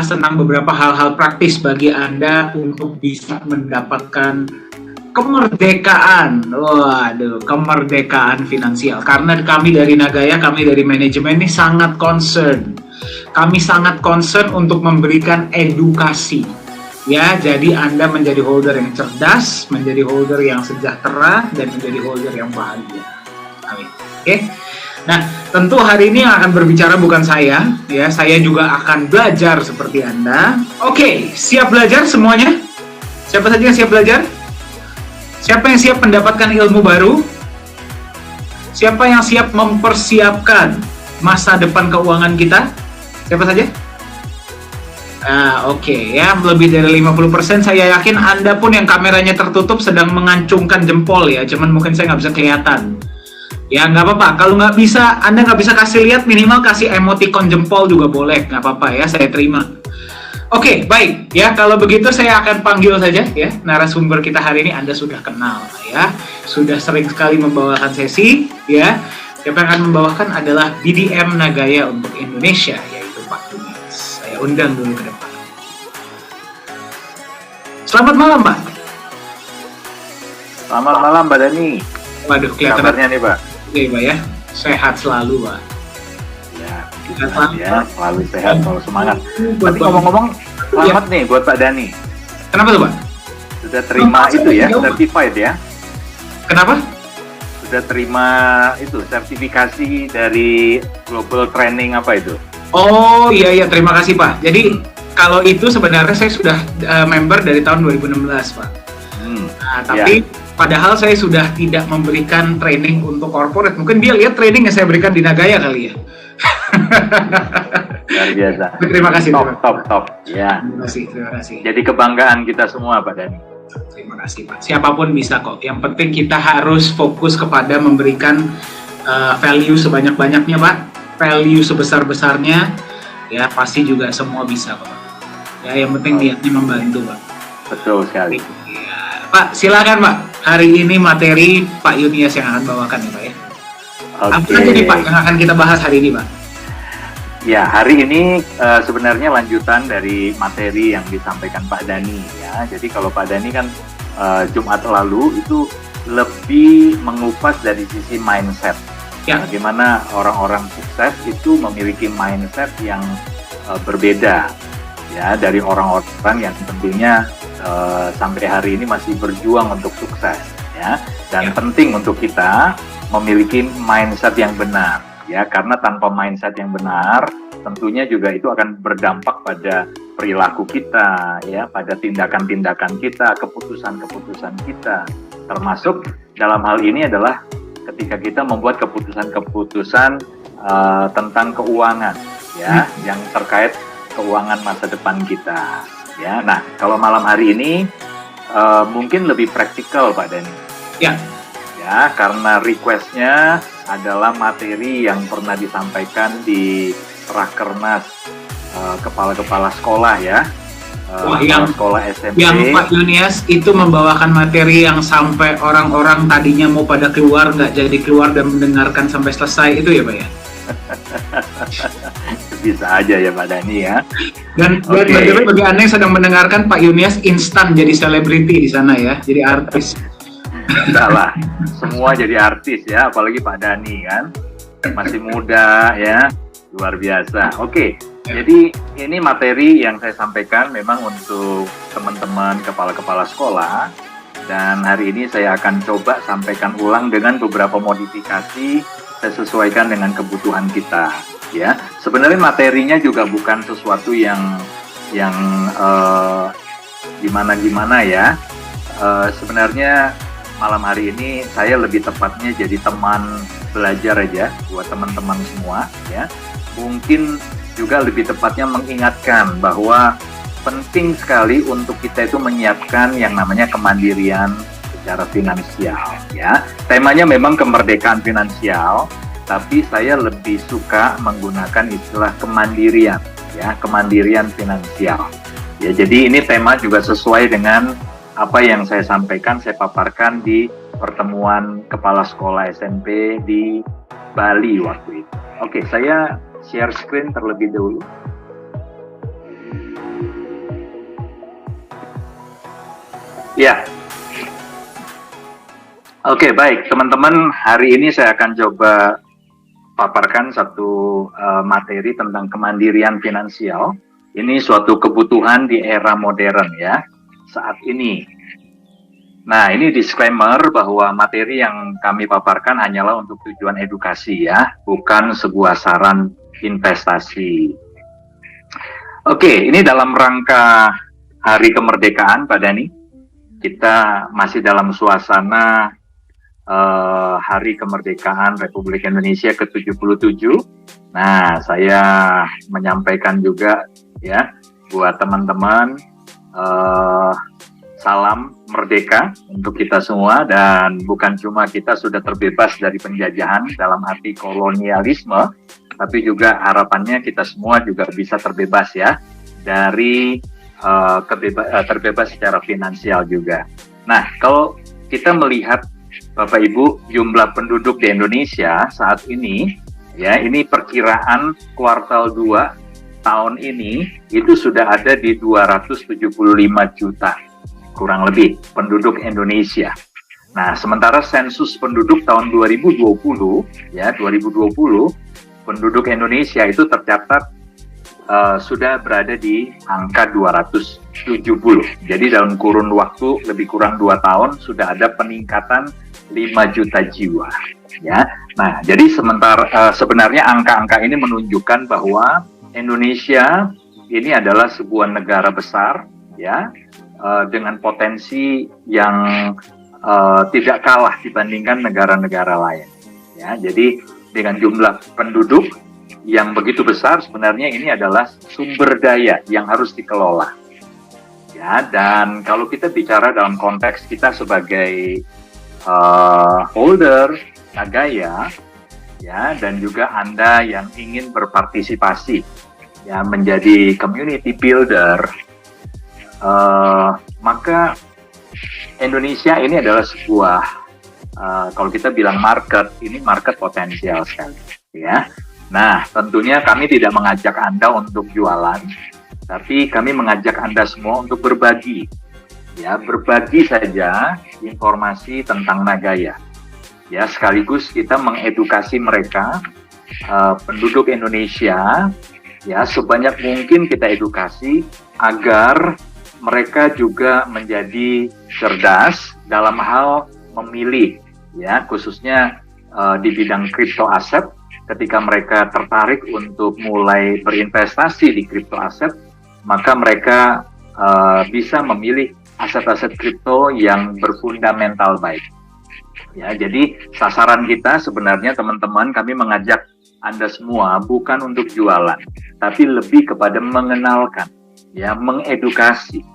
membahas tentang beberapa hal-hal praktis bagi Anda untuk bisa mendapatkan kemerdekaan. Waduh, kemerdekaan finansial. Karena kami dari Nagaya, kami dari manajemen ini sangat concern. Kami sangat concern untuk memberikan edukasi. Ya, jadi Anda menjadi holder yang cerdas, menjadi holder yang sejahtera, dan menjadi holder yang bahagia. Amin. Oke. Nah, tentu hari ini yang akan berbicara bukan saya, ya. Saya juga akan belajar seperti Anda. Oke, siap belajar semuanya? Siapa saja yang siap belajar? Siapa yang siap mendapatkan ilmu baru? Siapa yang siap mempersiapkan masa depan keuangan kita? Siapa saja? Oke, ya, lebih dari 50% saya yakin Anda pun yang kameranya tertutup sedang mengacungkan jempol ya, cuman mungkin saya nggak bisa kelihatan. Ya, nggak apa-apa, kalau nggak bisa, Anda nggak bisa kasih lihat, minimal kasih emoticon jempol juga boleh, nggak apa-apa ya, saya terima. Oke, baik, ya, kalau begitu saya akan panggil saja ya, narasumber kita hari ini Anda sudah kenal ya, sudah sering sekali membawakan sesi ya. Siapa yang akan membawakan adalah BDM Nagaya untuk Indonesia, yaitu Pak Yunias. Saya undang dulu ke depan. Selamat malam, Pak. Selamat malam, Mbak Dani. Waduh, kelihatan. Kabarnya nih, Pak? Oke, Pak ya. Sehat selalu, Pak. Ya, Sehat ya, selalu sehat, selalu semangat. Buat Tapi ngomong-ngomong, selamat nih buat Pak Dani. Kenapa tuh, Pak? Sudah terima itu ya, certified ya? Kenapa? Sudah terima itu, sertifikasi dari Global Training apa itu? Oh, iya, terima kasih, Pak. Jadi, kalau itu sebenarnya saya sudah member dari tahun 2016, Pak. Nah, tapi padahal saya sudah tidak memberikan training untuk corporate. Mungkin dia lihat training yang saya berikan di Nagaya kali ya. Luar biasa. Terima kasih. Top. Ya. Terima kasih. Jadi kebanggaan kita semua, Pak Dani. Terima kasih, Pak. Siapapun bisa kok. Yang penting kita harus fokus kepada memberikan value sebanyak-banyaknya, Pak. Value sebesar-besarnya. Ya, pasti juga semua bisa, Pak. Ya, yang penting niatnya membantu, Pak. Betul sekali. Ya, Pak, silakan, Pak. Hari ini materi Pak Yunias yang akan bawakan ya, Pak ya. Apa saja nih, Pak, yang akan kita bahas hari ini, Pak? Ya, hari ini sebenarnya lanjutan dari materi yang disampaikan Pak Dani ya. Jadi kalau Pak Dani kan Jumat lalu itu lebih mengupas dari sisi mindset. Ya. Bagaimana orang-orang sukses itu memiliki mindset yang berbeda ya dari orang-orang yang tentunya sampai hari ini masih berjuang untuk sukses ya. Dan penting untuk kita memiliki mindset yang benar. Ya, karena tanpa mindset yang benar, tentunya juga itu akan berdampak pada perilaku kita, ya, pada tindakan-tindakan kita, keputusan-keputusan kita. Termasuk dalam hal ini adalah ketika kita membuat keputusan-keputusan tentang keuangan, ya, yang terkait keuangan masa depan kita. Ya, nah, kalau malam hari ini mungkin lebih praktikal, Pak Dani. Ya. Ya, karena request-nya adalah materi yang pernah disampaikan di Rakernas kepala-kepala sekolah ya, sekolah SMP. Yang Pak Yunias itu membawakan materi yang sampai orang-orang tadinya mau pada keluar nggak jadi keluar dan mendengarkan sampai selesai itu ya, Pak ya? Bisa aja ya, Pak Dani ya. Dan bagi Anda yang sedang mendengarkan, Pak Yunias instan jadi selebriti di sana ya, jadi artis. Enggak lah, semua jadi artis ya, apalagi Pak Dani kan masih muda ya, luar biasa. Oke, jadi ini materi yang saya sampaikan memang untuk teman-teman kepala-kepala sekolah, dan hari ini saya akan coba sampaikan ulang dengan beberapa modifikasi saya sesuaikan dengan kebutuhan kita ya. Sebenarnya materinya juga bukan sesuatu yang gimana-gimana ya. Sebenarnya malam hari ini saya lebih tepatnya jadi teman belajar aja buat teman-teman semua ya. Mungkin juga lebih tepatnya mengingatkan bahwa penting sekali untuk kita itu menyiapkan yang namanya kemandirian secara finansial ya. Temanya memang kemerdekaan finansial, tapi saya lebih suka menggunakan istilah kemandirian ya, kemandirian finansial. Ya, jadi ini tema juga sesuai dengan apa yang saya sampaikan, saya paparkan di pertemuan kepala sekolah SMP di Bali waktu itu. Oke, saya share screen terlebih dahulu. Ya, oke, baik teman-teman, hari ini saya akan coba paparkan satu materi tentang kemandirian finansial. Ini suatu kebutuhan di era modern ya, saat ini. Nah, ini disclaimer bahwa materi yang kami paparkan hanyalah untuk tujuan edukasi ya, bukan sebuah saran investasi. Oke, ini dalam rangka Hari Kemerdekaan, Pak Dani. Kita masih dalam suasana Hari Kemerdekaan Republik Indonesia ke-77. Nah, saya menyampaikan juga ya buat teman-teman salam merdeka untuk kita semua, dan bukan cuma kita sudah terbebas dari penjajahan dalam arti kolonialisme, tapi juga harapannya kita semua juga bisa terbebas ya dari terbebas secara finansial juga. Nah, kalau kita melihat Bapak Ibu jumlah penduduk di Indonesia saat ini ya, ini perkiraan kuartal 2 tahun ini itu sudah ada di 275 juta kurang lebih penduduk Indonesia. Nah, sementara sensus penduduk tahun 2020 ya, 2020 penduduk Indonesia itu tercatat sudah berada di angka 270. Jadi dalam kurun waktu lebih kurang 2 tahun sudah ada peningkatan 5 juta jiwa. Ya, nah jadi sebenarnya angka-angka ini menunjukkan bahwa Indonesia ini adalah sebuah negara besar, ya, dengan potensi yang tidak kalah dibandingkan negara-negara lain. Ya, jadi dengan jumlah penduduk yang begitu besar, sebenarnya ini adalah sumber daya yang harus dikelola. Ya, dan kalau kita bicara dalam konteks kita sebagai holder Nagaya, ya, dan juga Anda yang ingin berpartisipasi, ya, menjadi community builder, maka Indonesia ini adalah sebuah kalau kita bilang market, ini market potensial sekali, ya. Nah, tentunya kami tidak mengajak Anda untuk jualan, tapi kami mengajak Anda semua untuk berbagi. Ya, berbagi saja informasi tentang Nagaya. Ya, sekaligus kita mengedukasi mereka, penduduk Indonesia, ya, sebanyak mungkin kita edukasi agar mereka juga menjadi cerdas dalam hal memilih, ya, khususnya di bidang crypto aset. Ketika mereka tertarik untuk mulai berinvestasi di crypto aset, maka mereka bisa memilih aset-aset kripto yang berfundamental baik. Ya, jadi sasaran kita sebenarnya teman-teman, kami mengajak Anda semua bukan untuk jualan, tapi lebih kepada mengenalkan, ya, mengedukasi.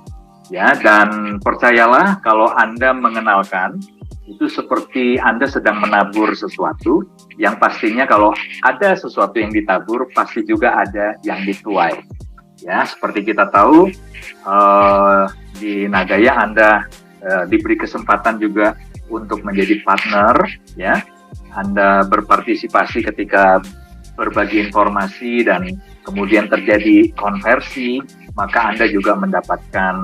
Ya, dan percayalah kalau Anda mengenalkan, itu seperti Anda sedang menabur sesuatu, yang pastinya kalau ada sesuatu yang ditabur, pasti juga ada yang dituai. Ya, seperti kita tahu, di Nagaya Anda diberi kesempatan juga untuk menjadi partner, ya. Anda berpartisipasi ketika berbagi informasi dan kemudian terjadi konversi, maka Anda juga mendapatkan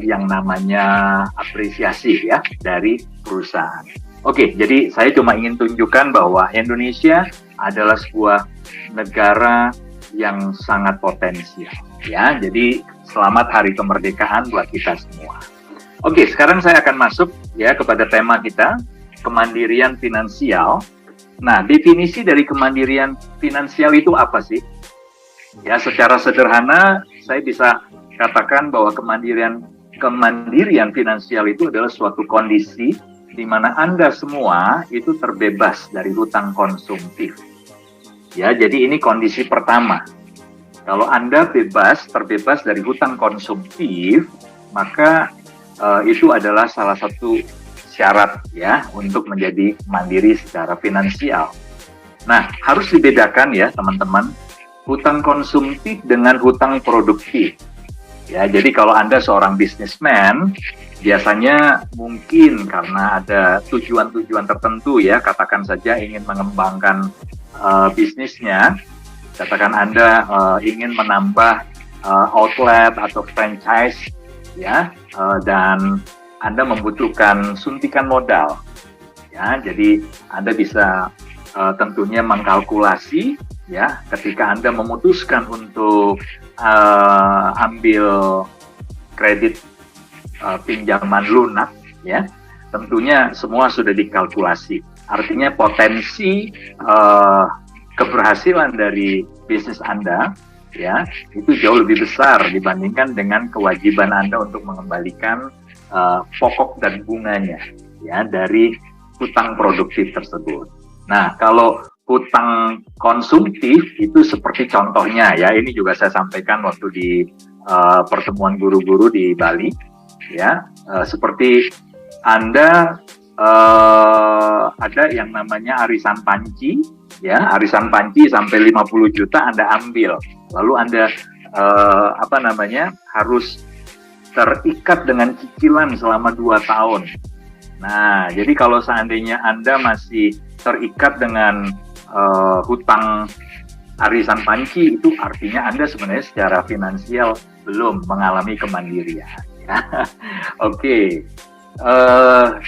yang namanya apresiasi, ya, dari perusahaan. Oke, jadi saya cuma ingin tunjukkan bahwa Indonesia adalah sebuah negara yang sangat potensial, ya. Jadi selamat Hari Kemerdekaan buat kita semua. Oke, sekarang saya akan masuk, ya, kepada tema kita, kemandirian finansial. Nah, definisi dari kemandirian finansial itu apa sih? Ya, secara sederhana saya bisa katakan bahwa kemandirian finansial itu adalah suatu kondisi di mana Anda semua itu terbebas dari hutang konsumtif. Ya, jadi ini kondisi pertama. Kalau Anda terbebas dari hutang konsumtif, maka itu adalah salah satu syarat, ya, untuk menjadi mandiri secara finansial. Nah, harus dibedakan, ya, teman-teman, hutang konsumtif dengan hutang produktif. Ya, jadi kalau Anda seorang bisnismen, biasanya mungkin karena ada tujuan-tujuan tertentu, ya, katakan saja ingin mengembangkan bisnisnya, katakan Anda ingin menambah outlet atau franchise, ya, dan Anda membutuhkan suntikan modal, ya. Jadi Anda bisa tentunya mengkalkulasi, ya, ketika Anda memutuskan untuk ambil kredit pinjaman lunak, ya, tentunya semua sudah dikalkulasi. Artinya potensi keberhasilan dari bisnis Anda, ya, itu jauh lebih besar dibandingkan dengan kewajiban Anda untuk mengembalikan pokok dan bunganya, ya, dari hutang produktif tersebut. Nah, kalau hutang konsumtif itu seperti contohnya, ya, ini juga saya sampaikan waktu di pertemuan guru-guru di Bali, ya, seperti Anda ada yang namanya arisan panci, ya, arisan panci sampai 50 juta Anda ambil, lalu Anda harus terikat dengan cicilan selama 2 tahun. Nah, jadi kalau seandainya Anda masih terikat dengan hutang arisan panci, itu artinya Anda sebenarnya secara finansial belum mengalami kemandirian. Ya. Oke.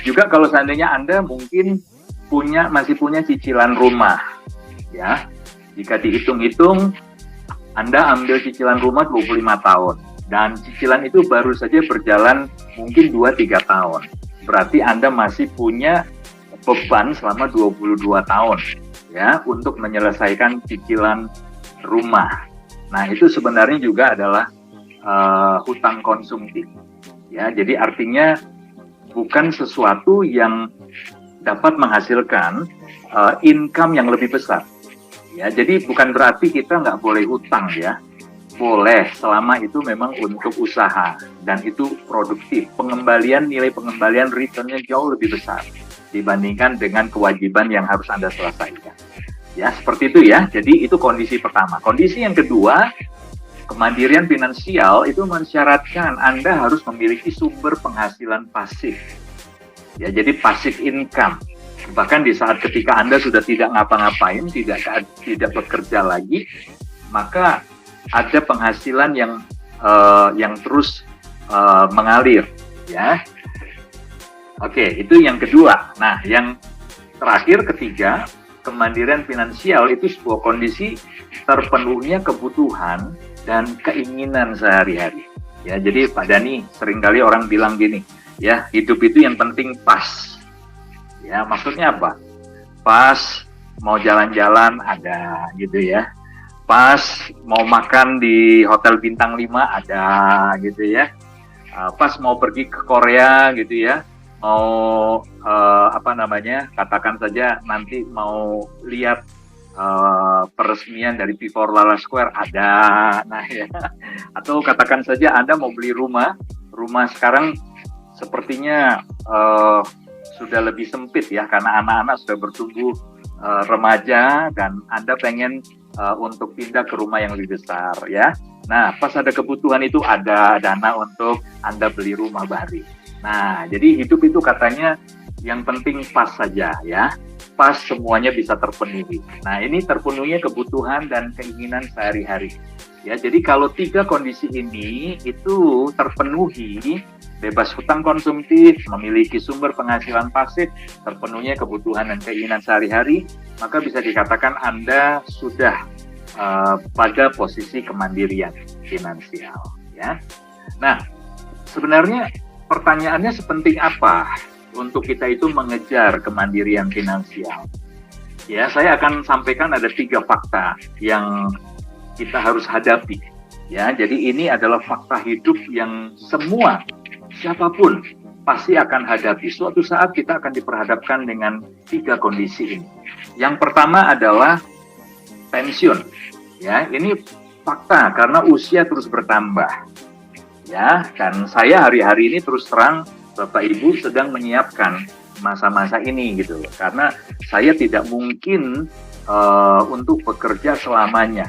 Juga kalau seandainya Anda mungkin masih punya cicilan rumah, ya, jika dihitung-hitung Anda ambil cicilan rumah 25 tahun dan cicilan itu baru saja berjalan mungkin 2-3 tahun, berarti Anda masih punya beban selama 22 tahun, ya, untuk menyelesaikan cicilan rumah. Nah, itu sebenarnya juga adalah hutang konsumtif, ya. Jadi artinya bukan sesuatu yang dapat menghasilkan income yang lebih besar, ya. Jadi bukan berarti kita nggak boleh hutang, ya. Boleh, selama itu memang untuk usaha dan itu produktif. Nilai pengembalian returnnya jauh lebih besar dibandingkan dengan kewajiban yang harus Anda selesaikan. Ya, seperti itu, ya. Jadi itu kondisi pertama. Kondisi yang kedua, kemandirian finansial itu mensyaratkan Anda harus memiliki sumber penghasilan pasif. Ya, jadi passive income. Bahkan di saat ketika Anda sudah tidak ngapa-ngapain, tidak bekerja lagi, maka ada penghasilan yang terus mengalir, ya. Oke, itu yang kedua. Nah, yang terakhir, ketiga, kemandirian finansial itu sebuah kondisi terpenuhnya kebutuhan dan keinginan sehari-hari. Ya, jadi Pak Dani, seringkali orang bilang gini, ya, hidup itu yang penting pas. Ya, maksudnya apa? Pas mau jalan-jalan ada, gitu ya. Pas mau makan di hotel bintang 5 ada, gitu ya. Pas mau pergi ke Korea, gitu ya. Mau katakan saja nanti mau lihat peresmian dari P4 Lala Square ada, nah, ya. Atau katakan saja Anda mau beli rumah sekarang sepertinya sudah lebih sempit, ya, karena anak-anak sudah bertumbuh remaja dan Anda pengen untuk pindah ke rumah yang lebih besar, ya. Nah, pas ada kebutuhan itu ada dana untuk Anda beli rumah baru. Nah, jadi hidup itu katanya yang penting pas saja, ya. Pas semuanya bisa terpenuhi. Nah, ini terpenuhnya kebutuhan dan keinginan sehari-hari. Ya, jadi kalau 3 kondisi ini itu terpenuhi, bebas hutang konsumtif, memiliki sumber penghasilan pasif, terpenuhnya kebutuhan dan keinginan sehari-hari, maka bisa dikatakan Anda sudah pada posisi kemandirian finansial, ya. Nah, sebenarnya pertanyaannya sepenting apa untuk kita itu mengejar kemandirian finansial? Ya, saya akan sampaikan ada 3 fakta yang kita harus hadapi. Ya, jadi ini adalah fakta hidup yang siapapun pasti akan hadapi. Suatu saat kita akan diperhadapkan dengan 3 kondisi ini. Yang pertama adalah pensiun. Ya, ini fakta karena usia terus bertambah. Ya, dan saya hari-hari ini terus terang Bapak Ibu sedang menyiapkan masa-masa ini gitu, karena saya tidak mungkin untuk bekerja selamanya,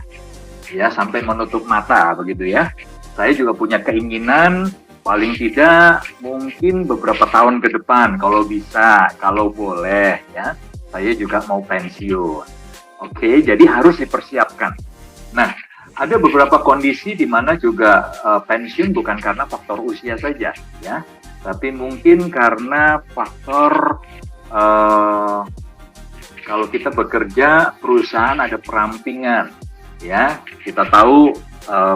ya, sampai menutup mata begitu, ya. Saya juga punya keinginan paling tidak mungkin beberapa tahun ke depan kalau bisa, kalau boleh, ya, saya juga mau pensiun. Oke, jadi harus dipersiapkan. Nah, ada beberapa kondisi di mana juga pensiun bukan karena faktor usia saja, ya, tapi mungkin karena faktor kalau kita bekerja perusahaan ada perampingan, ya. Kita tahu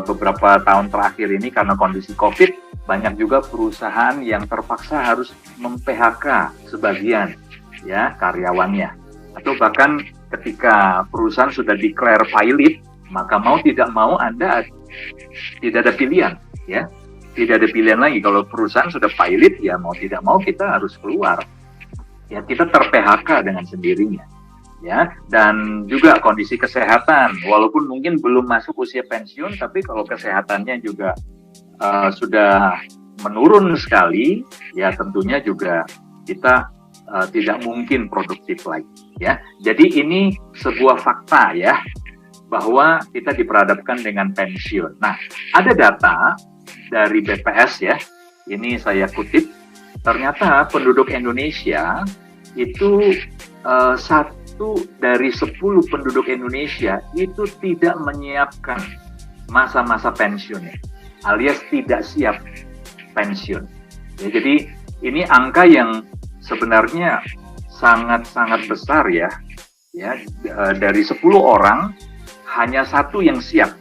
beberapa tahun terakhir ini karena kondisi COVID banyak juga perusahaan yang terpaksa harus mem-PHK sebagian, ya, karyawannya, atau bahkan ketika perusahaan sudah declare pilot, maka mau tidak mau Anda tidak ada pilihan, ya, tidak ada pilihan lagi. Kalau perusahaan sudah pilot, ya mau tidak mau kita harus keluar, ya, kita ter-PHK dengan sendirinya, ya. Dan juga kondisi kesehatan, walaupun mungkin belum masuk usia pensiun, tapi kalau kesehatannya juga sudah menurun sekali, ya tentunya juga kita tidak mungkin produktif lagi, ya. Jadi ini sebuah fakta, ya, bahwa kita diperhadapkan dengan pensiun. Nah, ada data dari BPS, ya, ini saya kutip, ternyata penduduk Indonesia itu 1 dari 10 penduduk Indonesia itu tidak menyiapkan masa-masa pensiunnya, alias tidak siap pensiun. Ya, jadi ini angka yang sebenarnya sangat-sangat besar, ya, dari 10 orang hanya satu yang siap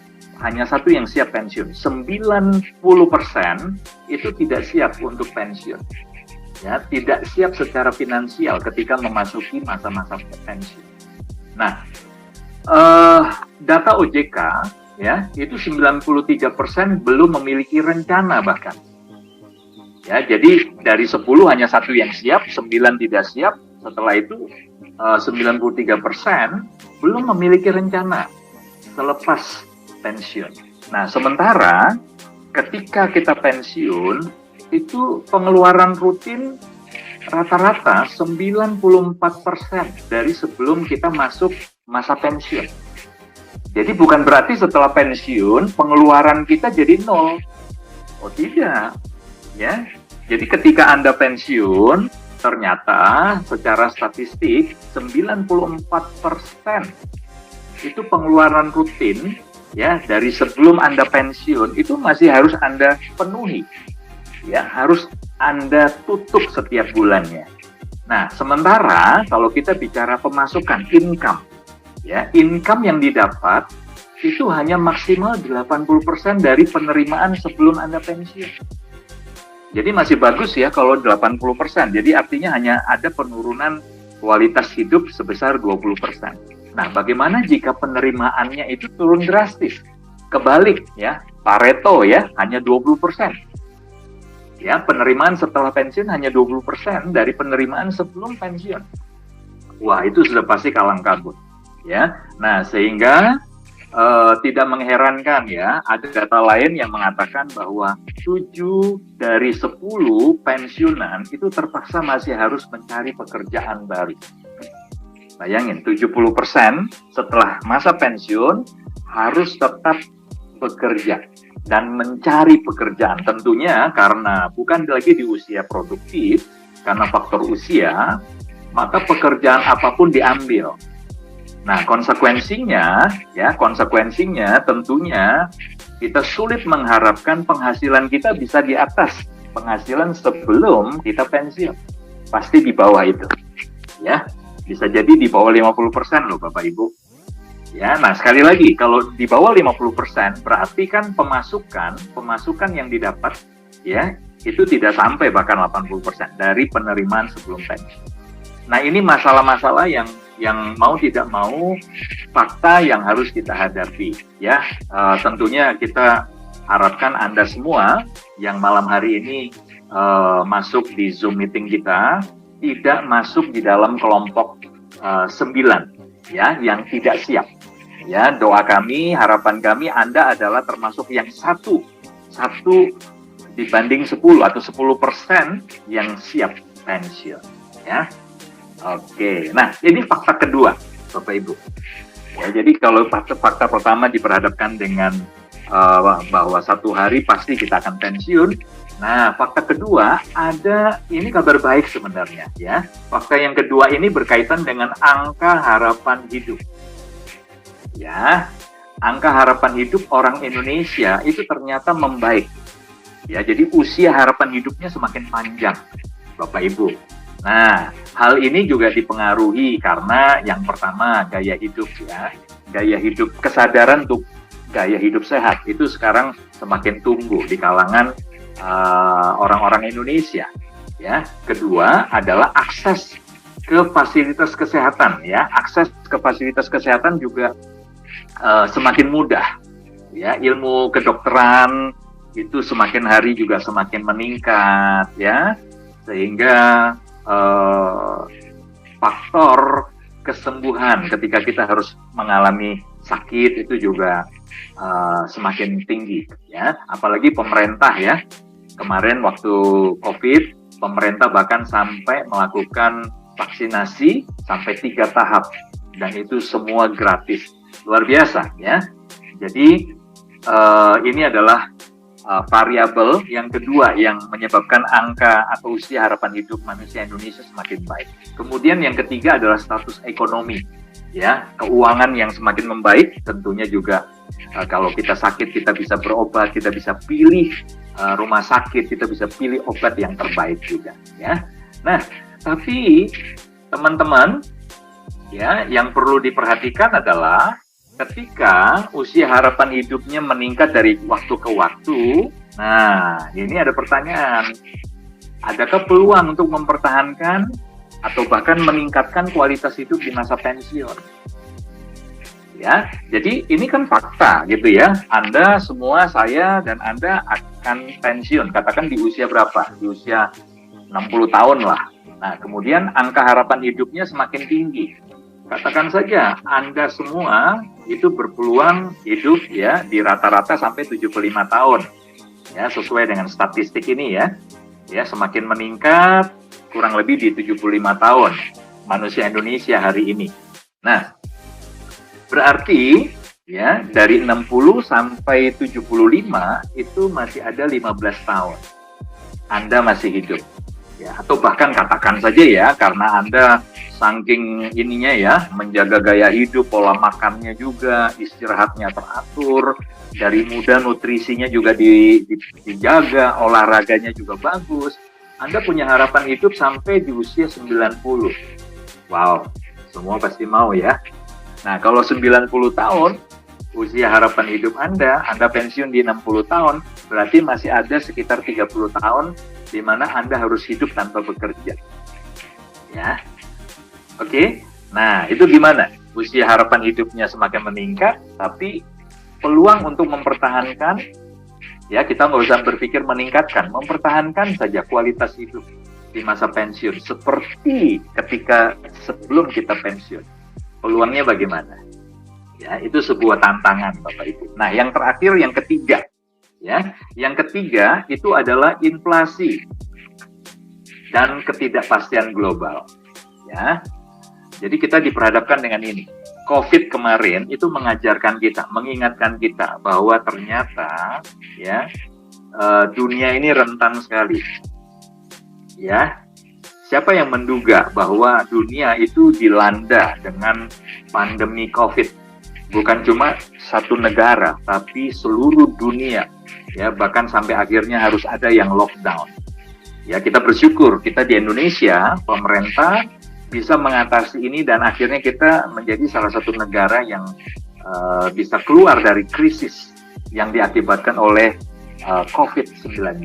pensiun. 90% itu tidak siap untuk pensiun, ya, tidak siap secara finansial ketika memasuki masa-masa pensiun. Nah, data OJK, ya, itu 93% belum memiliki rencana bahkan. Ya, jadi dari 10 hanya 1 yang siap, 9 tidak siap. Setelah itu 93% belum memiliki rencana selepas pensiun. Nah, sementara ketika kita pensiun, itu pengeluaran rutin rata-rata 94% dari sebelum kita masuk masa pensiun. Jadi bukan berarti setelah pensiun pengeluaran kita jadi 0. Oh tidak, ya. Jadi ketika Anda pensiun, ternyata secara statistik 94% itu pengeluaran rutin, ya, dari sebelum Anda pensiun itu masih harus Anda penuhi, ya, harus Anda tutup setiap bulannya. Nah, sementara kalau kita bicara pemasukan, income, ya, income yang didapat itu hanya maksimal 80% dari penerimaan sebelum Anda pensiun. Jadi masih bagus, ya, kalau 80%. Jadi artinya hanya ada penurunan kualitas hidup sebesar 20%. Nah, bagaimana jika penerimaannya itu turun drastis? Kebalik, ya, Pareto, ya, hanya 20%. Ya, penerimaan setelah pensiun hanya 20% dari penerimaan sebelum pensiun. Wah, itu sudah pasti kalang kabut, ya. Nah, sehingga tidak mengherankan, ya, ada data lain yang mengatakan bahwa 7 dari 10 pensiunan itu terpaksa masih harus mencari pekerjaan baru. Bayangin, 70% setelah masa pensiun harus tetap bekerja dan mencari pekerjaan. Tentunya karena bukan lagi di usia produktif, karena faktor usia, maka pekerjaan apapun diambil. Nah, konsekuensinya tentunya kita sulit mengharapkan penghasilan kita bisa di atas penghasilan sebelum kita pensiun. Pasti di bawah itu, ya. Bisa jadi di bawah 50% loh Bapak Ibu. Ya, nah sekali lagi kalau di bawah 50% berarti kan pemasukan yang didapat, ya, itu tidak sampai bahkan 80% dari penerimaan sebelum pensiun. Nah, ini masalah-masalah yang mau tidak mau fakta yang harus kita hadapi, ya. Tentunya kita harapkan Anda semua yang malam hari ini masuk di Zoom meeting kita tidak masuk di dalam kelompok 9, ya, yang tidak siap. Ya, doa kami, harapan kami Anda adalah termasuk yang satu dibanding 10 atau 10% yang siap pensiun, ya. Oke, nah ini fakta kedua, Bapak Ibu. Ya, jadi kalau fakta pertama diperhadapkan dengan bahwa satu hari pasti kita akan pensiun. Nah, fakta kedua ini kabar baik sebenarnya, ya. Fakta yang kedua ini berkaitan dengan angka harapan hidup. Ya, angka harapan hidup orang Indonesia itu ternyata membaik. Ya, jadi usia harapan hidupnya semakin panjang, Bapak Ibu. Nah, hal ini juga dipengaruhi karena yang pertama gaya hidup ya. Gaya hidup, kesadaran untuk gaya hidup sehat itu sekarang semakin tumbuh di kalangan orang-orang Indonesia. Ya, kedua adalah akses ke fasilitas kesehatan ya. Akses ke fasilitas kesehatan juga semakin mudah. Ya, ilmu kedokteran itu semakin hari juga semakin meningkat ya, sehingga faktor kesembuhan ketika kita harus mengalami sakit itu juga semakin tinggi ya. Apalagi pemerintah ya, kemarin waktu COVID pemerintah bahkan sampai melakukan vaksinasi sampai 3 tahap dan itu semua gratis, luar biasa ya. Jadi ini adalah variabel yang kedua yang menyebabkan angka atau usia harapan hidup manusia Indonesia semakin baik. Kemudian yang ketiga adalah status ekonomi, ya, keuangan yang semakin membaik. Tentunya juga kalau kita sakit kita bisa berobat, kita bisa pilih rumah sakit, kita bisa pilih obat yang terbaik juga, ya. Nah, tapi teman-teman, ya, yang perlu diperhatikan adalah ketika usia harapan hidupnya meningkat dari waktu ke waktu, nah ini ada pertanyaan, adakah peluang untuk mempertahankan atau bahkan meningkatkan kualitas hidup di masa pensiun? Ya, jadi ini kan fakta gitu ya, Anda semua, saya dan Anda akan pensiun, katakan di usia berapa? Di usia 60 tahun lah. Nah, kemudian angka harapan hidupnya semakin tinggi. Katakan saja Anda semua itu berpeluang hidup ya di rata-rata sampai 75 tahun. Ya, sesuai dengan statistik ini ya. Ya, semakin meningkat kurang lebih di 75 tahun manusia Indonesia hari ini. Nah, berarti ya dari 60 sampai 75 itu masih ada 15 tahun. Anda masih hidup. Ya, atau bahkan katakan saja ya, karena Anda saking ininya ya, menjaga gaya hidup, pola makannya juga, istirahatnya teratur, dari muda nutrisinya juga dijaga, olahraganya juga bagus, Anda punya harapan hidup sampai di usia 90. Wow, semua pasti mau ya. Nah, kalau 90 tahun, usia harapan hidup Anda pensiun di 60 tahun, berarti masih ada sekitar 30 tahun di mana Anda harus hidup tanpa bekerja. Ya. Oke. Nah, itu gimana? Usia harapan hidupnya semakin meningkat, tapi peluang untuk mempertahankan, ya kita nggak usah berpikir meningkatkan, mempertahankan saja kualitas hidup di masa pensiun, seperti ketika sebelum kita pensiun. Peluangnya bagaimana? Ya, itu sebuah tantangan, Bapak Ibu. Nah, yang terakhir, yang ketiga. Ya, yang ketiga itu adalah inflasi dan ketidakpastian global. Ya, jadi kita diperhadapkan dengan ini. COVID kemarin itu mengajarkan kita, mengingatkan kita bahwa ternyata ya dunia ini rentan sekali. Ya, siapa yang menduga bahwa dunia itu dilanda dengan pandemi COVID? Bukan cuma satu negara, tapi seluruh dunia. Ya, bahkan sampai akhirnya harus ada yang lockdown. Ya, kita bersyukur kita di Indonesia, pemerintah bisa mengatasi ini dan akhirnya kita menjadi salah satu negara yang bisa keluar dari krisis yang diakibatkan oleh COVID-19.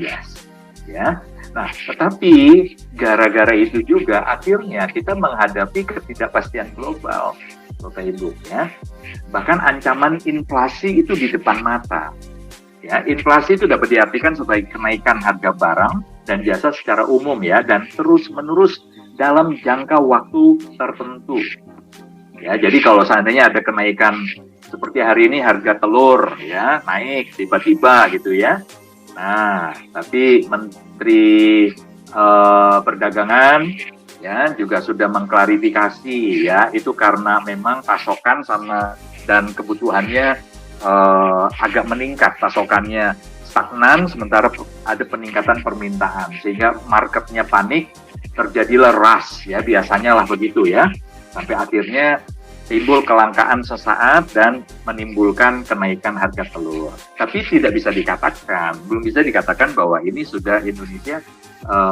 Ya. Nah, tetapi gara-gara itu juga akhirnya kita menghadapi ketidakpastian global, Bapak Ibu, ya. Bahkan ancaman inflasi itu di depan mata. Ya, inflasi itu dapat diartikan sebagai kenaikan harga barang dan jasa secara umum ya, dan terus-menerus dalam jangka waktu tertentu. Ya, jadi kalau seandainya ada kenaikan seperti hari ini harga telur ya naik tiba-tiba gitu ya. Nah, tapi Menteri Perdagangan ya juga sudah mengklarifikasi ya, itu karena memang pasokan sama dan kebutuhannya agak meningkat, pasokannya stagnan sementara ada peningkatan permintaan sehingga marketnya panik, terjadilah rush ya, biasanya lah begitu ya, sampai akhirnya timbul kelangkaan sesaat dan menimbulkan kenaikan harga telur. Tapi belum bisa dikatakan bahwa ini sudah Indonesia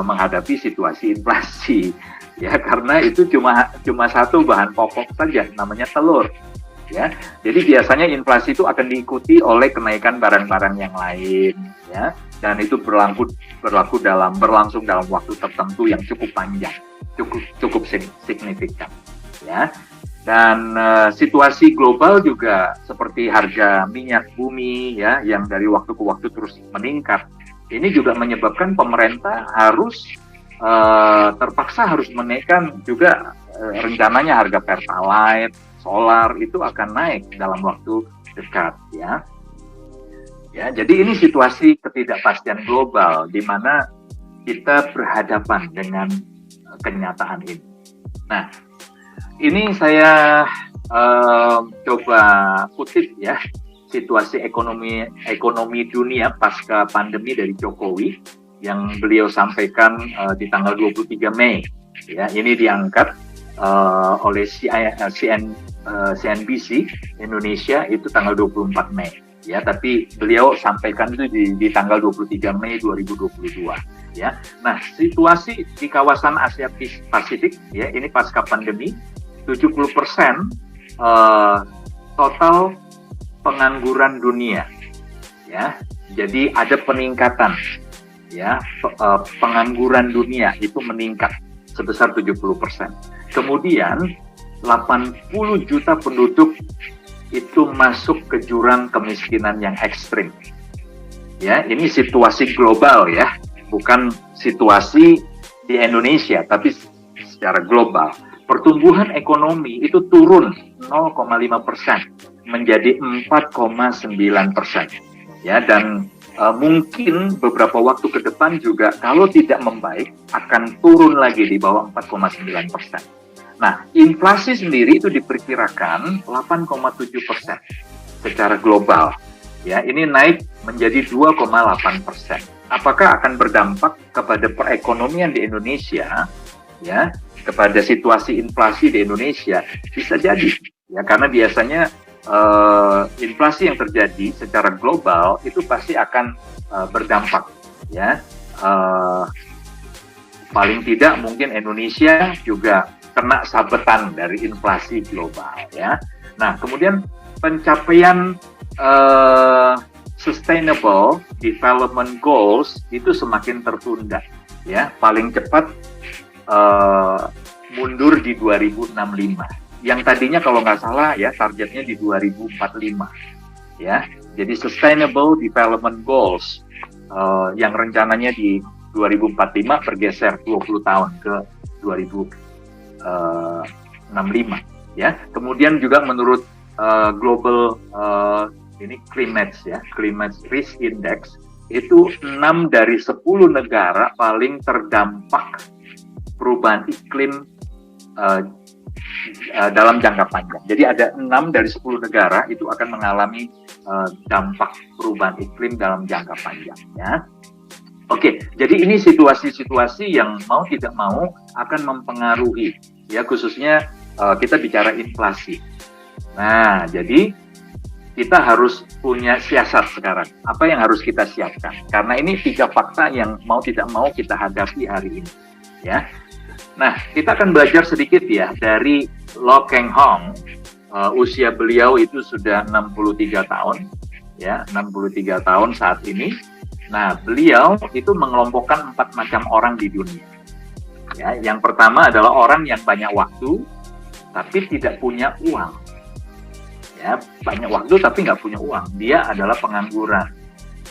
menghadapi situasi inflasi, ya, karena itu cuma satu bahan pokok saja, namanya telur. Ya, jadi biasanya inflasi itu akan diikuti oleh kenaikan barang-barang yang lain, ya, dan itu berlangsung dalam waktu tertentu yang cukup panjang, cukup signifikan, ya. Dan situasi global juga seperti harga minyak bumi, ya, yang dari waktu ke waktu terus meningkat. Ini juga menyebabkan pemerintah terpaksa harus menaikkan juga rencananya harga Pertalite, solar itu akan naik dalam waktu dekat, ya. Ya, jadi ini situasi ketidakpastian global di mana kita berhadapan dengan kenyataan ini. Nah, ini saya coba kutip, ya, situasi ekonomi dunia pasca pandemi dari Jokowi yang beliau sampaikan di tanggal 23 Mei. Ya, ini diangkat oleh CNBC Indonesia itu tanggal 24 Mei. Ya, tapi beliau sampaikan itu di tanggal 23 Mei 2022. Ya, nah, situasi di kawasan Asia Pasifik, ya, ini pasca pandemi, 70% total pengangguran dunia, ya. Jadi ada peningkatan, ya, pengangguran dunia itu meningkat sebesar 70%. Kemudian 80 juta penduduk itu masuk ke jurang kemiskinan yang ekstrim. Ya, ini situasi global, ya, bukan situasi di Indonesia, tapi secara global. Pertumbuhan ekonomi itu turun 0,5% menjadi 4,9%. Ya, dan mungkin beberapa waktu ke depan juga kalau tidak membaik akan turun lagi di bawah 4,9%. Nah, inflasi sendiri itu diperkirakan 8,7% secara global. Ya, ini naik menjadi 2,8%. Apakah akan berdampak kepada perekonomian di Indonesia? Ya, kepada situasi inflasi di Indonesia bisa jadi, ya, karena biasanya inflasi yang terjadi secara global itu pasti akan berdampak, ya. Paling tidak mungkin Indonesia juga kena sabetan dari inflasi global, ya. Nah, kemudian pencapaian Sustainable Development Goals itu semakin tertunda, ya. Paling cepat mundur di 2065. Yang tadinya kalau nggak salah, ya, targetnya di 2045, ya. Jadi Sustainable Development Goals yang rencananya di 2045 bergeser 20 tahun ke 2065, ya. Kemudian juga menurut Global Climate Risk Index itu 6 dari 10 negara paling terdampak perubahan iklim dalam jangka panjang. Jadi ada 6 dari 10 negara itu akan mengalami dampak perubahan iklim dalam jangka panjang, ya. Oke, jadi ini situasi-situasi yang mau tidak mau akan mempengaruhi, ya, khususnya kita bicara inflasi. Nah, jadi kita harus punya siasat sekarang. Apa yang harus kita siapkan? Karena ini 3 fakta yang mau tidak mau kita hadapi hari ini, ya. Nah, kita akan belajar sedikit, ya, dari Lo Keng Hong. Usia beliau itu sudah 63 tahun, ya, 63 tahun saat ini. Nah, beliau itu mengelompokkan 4 macam orang di dunia. Ya, yang pertama adalah orang yang banyak waktu, tapi tidak punya uang. Ya, banyak waktu tapi nggak punya uang. Dia adalah pengangguran.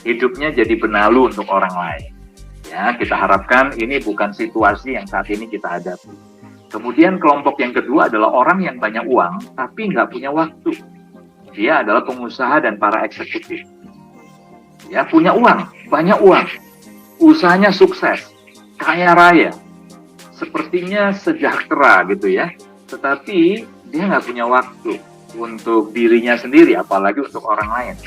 Hidupnya jadi benalu untuk orang lain. Ya, kita harapkan ini bukan situasi yang saat ini kita hadapi. Kemudian kelompok yang kedua adalah orang yang banyak uang tapi nggak punya waktu. Dia adalah pengusaha dan para eksekutif. Ya, punya uang, banyak uang, usahanya sukses, kaya raya, sepertinya sejahtera gitu, ya. Tetapi dia nggak punya waktu untuk dirinya sendiri, apalagi untuk orang lain.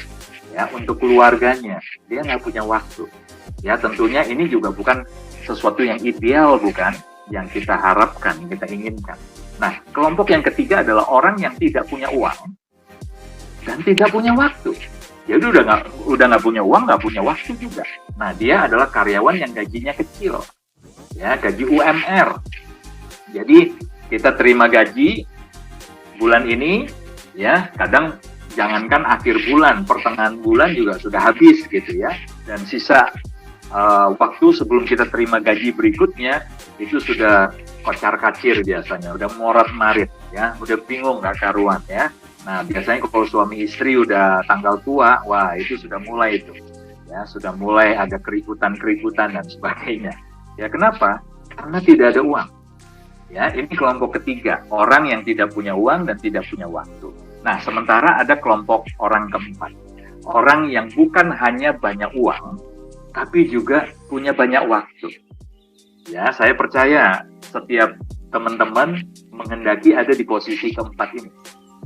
Ya, untuk keluarganya, dia nggak punya waktu. Ya, tentunya ini juga bukan sesuatu yang ideal, bukan yang kita harapkan, yang kita inginkan. Nah, kelompok yang ketiga adalah orang yang tidak punya uang dan tidak punya waktu. Jadi udah nggak punya uang, nggak punya waktu juga. Nah, dia adalah karyawan yang gajinya kecil, ya, gaji UMR. Jadi kita terima gaji bulan ini, ya, kadang jangankan akhir bulan, pertengahan bulan juga sudah habis gitu ya. Dan sisa waktu sebelum kita terima gaji berikutnya itu sudah kocar-kacir biasanya, udah morat-marit ya, udah bingung nggak karuan ya. Nah, biasanya kalau suami istri udah tanggal tua, wah itu sudah mulai itu, ya sudah mulai ada keributan dan sebagainya. Ya kenapa? Karena tidak ada uang. Ya, ini kelompok ketiga, orang yang tidak punya uang dan tidak punya waktu. Nah, sementara ada kelompok orang keempat, orang yang bukan hanya banyak uang, tapi juga punya banyak waktu. Ya, saya percaya setiap teman-teman menghendaki ada di posisi keempat ini.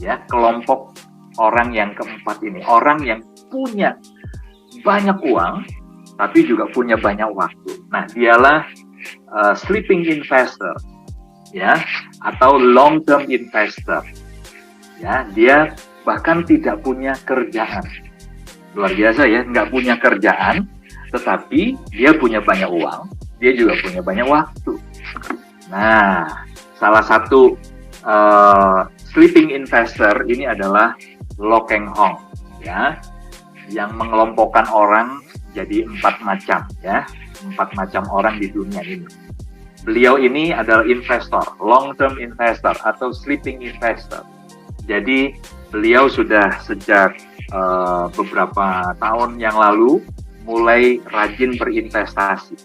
Ya, kelompok orang yang keempat ini, orang yang punya banyak uang tapi juga punya banyak waktu. Nah, dialah sleeping investor, ya, atau long term investor. Ya, dia bahkan tidak punya kerjaan. Luar biasa ya, nggak punya kerjaan, tetapi dia punya banyak uang, dia juga punya banyak waktu. Nah, salah satu sleeping investor ini adalah Lo Keng Hong, ya, yang mengelompokkan orang jadi 4 macam, ya, 4 macam orang di dunia ini. Beliau ini adalah investor, long term investor atau sleeping investor. Jadi beliau sudah sejak beberapa tahun yang lalu mulai rajin berinvestasi.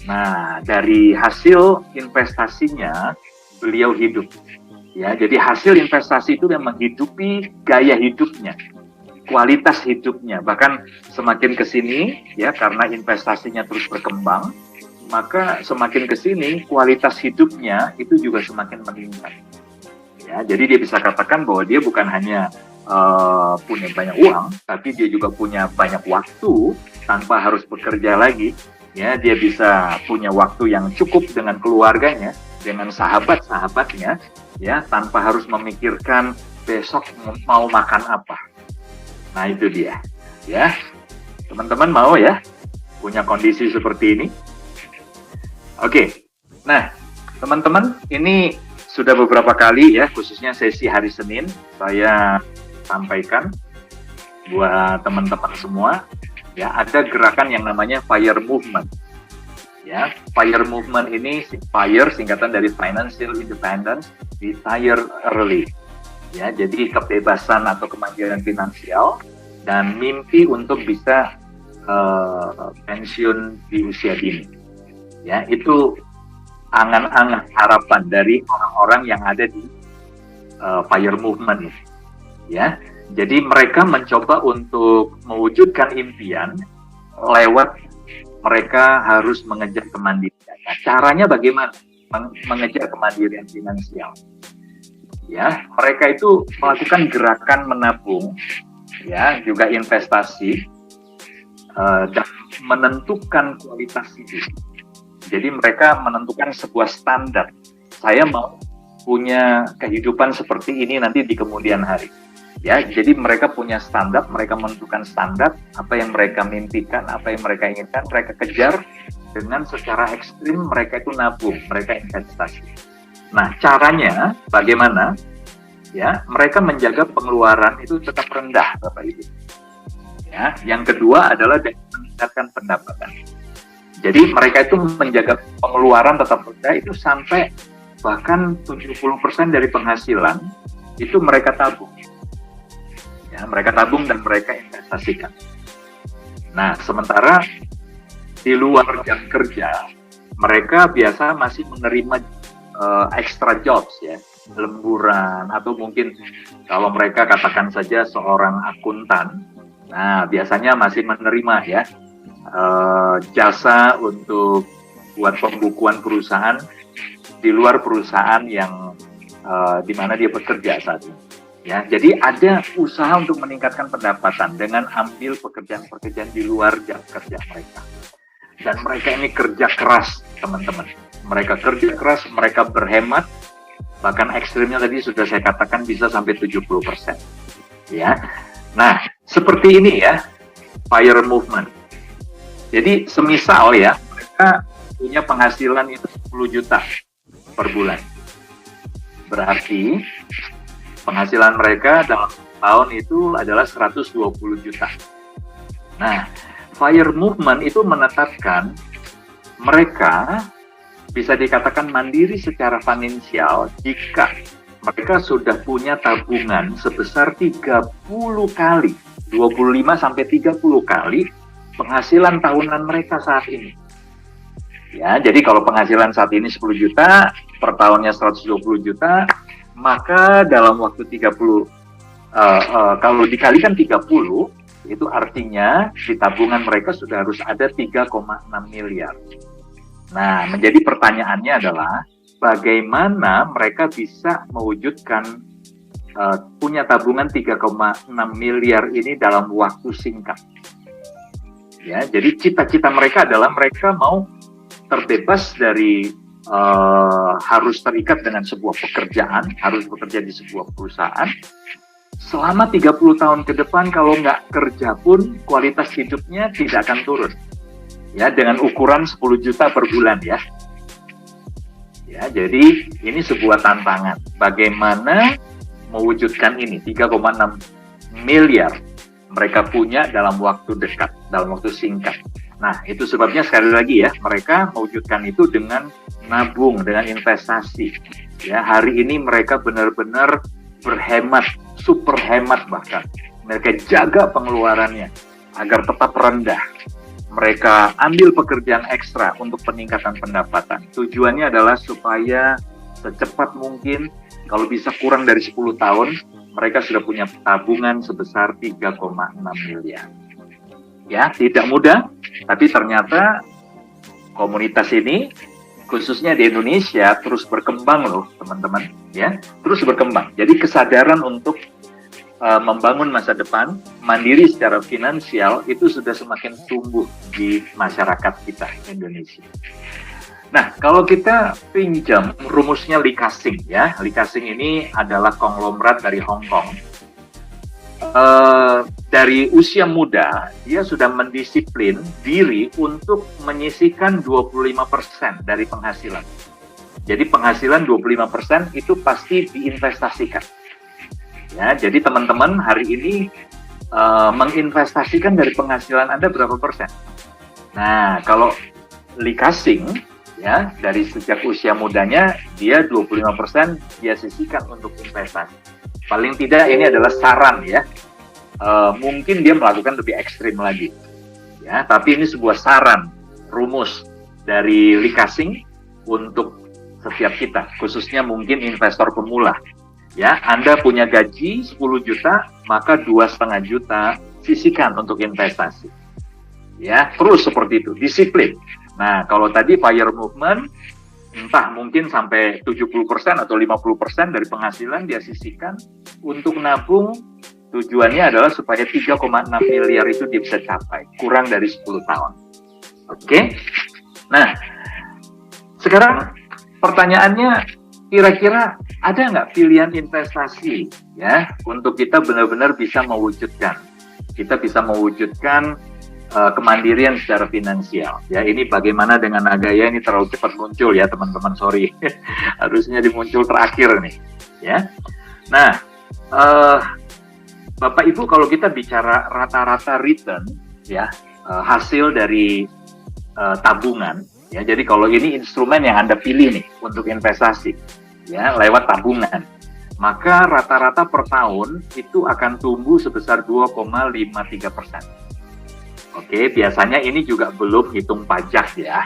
Nah, dari hasil investasinya beliau hidup. Ya, jadi hasil investasi itu yang menghidupi gaya hidupnya, kualitas hidupnya. Bahkan semakin ke sini, ya, karena investasinya terus berkembang, maka semakin ke sini kualitas hidupnya itu juga semakin meningkat. Ya, jadi dia bisa katakan bahwa dia bukan hanya punya banyak uang, tapi dia juga punya banyak waktu tanpa harus bekerja lagi. Ya, dia bisa punya waktu yang cukup dengan keluarganya, dengan sahabat-sahabatnya, ya, tanpa harus memikirkan besok mau makan apa. Nah, itu dia, ya. Teman-teman mau ya punya kondisi seperti ini? Oke. Nah, teman-teman, ini sudah beberapa kali ya, khususnya sesi hari Senin, saya sampaikan buat teman-teman semua, ya, ada gerakan yang namanya FIRE movement. Ya, FIRE movement ini, FIRE singkatan dari Financial Independence, Retire Early. Ya, jadi kebebasan atau kemandirian finansial dan mimpi untuk bisa pensiun di usia dini. Ya, itu angan-angan harapan dari orang-orang yang ada di FIRE movement ini. Ya, jadi mereka mencoba untuk mewujudkan impian lewat mereka harus mengejar kemandirian. Nah, caranya bagaimana mengejar kemandirian finansial? Ya, mereka itu melakukan gerakan menabung, ya, juga investasi, dan menentukan kualitas hidup. Jadi mereka menentukan sebuah standar. Saya mau punya kehidupan seperti ini nanti di kemudian hari. Ya, jadi mereka punya standar, mereka menentukan standar, apa yang mereka mimpikan, apa yang mereka inginkan, mereka kejar dengan secara ekstrim, mereka itu nabung, mereka investasi. Nah, caranya bagaimana? Ya, mereka menjaga pengeluaran itu tetap rendah, Bapak Ibu. Ya, yang kedua adalah meningkatkan pendapatan. Jadi mereka itu menjaga pengeluaran tetap rendah itu sampai bahkan 70% dari penghasilan itu mereka tabung. Ya, mereka tabung dan mereka investasikan. Nah, sementara di luar jam kerja, mereka biasa masih menerima extra jobs, ya, lemburan, atau mungkin kalau mereka katakan saja seorang akuntan, nah biasanya masih menerima ya jasa untuk buat pembukuan perusahaan di luar perusahaan yang di mana dia bekerja saat ini. Ya, jadi ada usaha untuk meningkatkan pendapatan dengan ambil pekerjaan-pekerjaan di luar jam kerja mereka. Dan mereka ini kerja keras, teman-teman. Mereka kerja keras, mereka berhemat, Bahkan ekstrimnya tadi sudah saya katakan bisa sampai 70%. Ya. Nah, seperti ini ya, FIRE movement. Jadi semisal ya, mereka punya penghasilan itu 10 juta per bulan. Berarti penghasilan mereka dalam tahun itu adalah 120 juta. Nah, FIRE movement itu menetapkan mereka bisa dikatakan mandiri secara finansial jika mereka sudah punya tabungan sebesar 30 kali, 25 sampai 30 kali penghasilan tahunan mereka saat ini. Ya, jadi kalau penghasilan saat ini 10 juta, per tahunnya 120 juta, maka dalam waktu 30, kalau dikalikan 30, itu artinya di tabungan mereka sudah harus ada 3,6 miliar. Nah, menjadi pertanyaannya adalah bagaimana mereka bisa mewujudkan punya tabungan 3,6 miliar ini dalam waktu singkat. Ya, jadi cita-cita mereka adalah mereka mau terbebas dari harus terikat dengan sebuah pekerjaan, harus bekerja di sebuah perusahaan. Selama 30 tahun ke depan kalau nggak kerja pun kualitas hidupnya tidak akan turun. Ya, dengan ukuran 10 juta per bulan ya. Ya, jadi ini sebuah tantangan. Bagaimana mewujudkan ini 3,6 miliar mereka punya dalam waktu dekat, dalam waktu singkat. Nah, itu sebabnya sekali lagi ya, mereka mewujudkan itu dengan nabung, dengan investasi. Ya, hari ini mereka benar-benar berhemat, super hemat bahkan. Mereka jaga pengeluarannya agar tetap rendah. Mereka ambil pekerjaan ekstra untuk peningkatan pendapatan. Tujuannya adalah supaya secepat mungkin, kalau bisa kurang dari 10 tahun, mereka sudah punya tabungan sebesar 3,6 miliar. Ya, tidak mudah, tapi ternyata komunitas ini, khususnya di Indonesia, terus berkembang loh, teman-teman. Ya, terus berkembang. Jadi kesadaran untuk membangun masa depan, mandiri secara finansial, itu sudah semakin tumbuh di masyarakat kita, Indonesia. Nah, kalau kita pinjam rumusnya Lee Ka-shing, ya, Lee Ka-shing ini adalah konglomerat dari Hong Kong. Dari usia muda, dia sudah mendisiplin diri untuk menyisihkan 25% dari penghasilan. Jadi penghasilan 25% itu pasti diinvestasikan. Ya, jadi teman-teman hari ini menginvestasikan dari penghasilan Anda berapa persen? Nah, kalau Lee Ka-shing, ya, dari sejak usia mudanya, dia 25% dia sisihkan untuk investasi. Paling tidak ini adalah saran ya. Mungkin dia melakukan lebih ekstrim lagi. Ya, tapi ini sebuah saran, rumus dari Lee Ka-shing untuk setiap kita, khususnya mungkin investor pemula. Ya, Anda punya gaji 10 juta, maka 2,5 juta sisihkan untuk investasi. Ya, terus seperti itu, disiplin. Nah, kalau tadi FIRE movement, entah mungkin sampai 70% atau 50% dari penghasilan dia sisihkan untuk nabung. Tujuannya adalah supaya 3,6 miliar itu dia bisa capai, kurang dari 10 tahun. Oke? Nah, sekarang pertanyaannya, kira-kira ada nggak pilihan investasi ya untuk kita benar-benar bisa mewujudkan? Kita bisa mewujudkan kemandirian secara finansial. Ya, ini bagaimana dengan Nagaya ini terlalu cepat muncul ya teman-teman, sorry. Harusnya dimuncul terakhir nih. Ya. Nah, Bapak Ibu, kalau kita bicara rata-rata return ya, hasil dari tabungan ya, jadi kalau ini instrumen yang Anda pilih nih untuk investasi ya lewat tabungan, maka rata-rata per tahun itu akan tumbuh sebesar 2,53%. Oke, biasanya ini juga belum hitung pajak ya.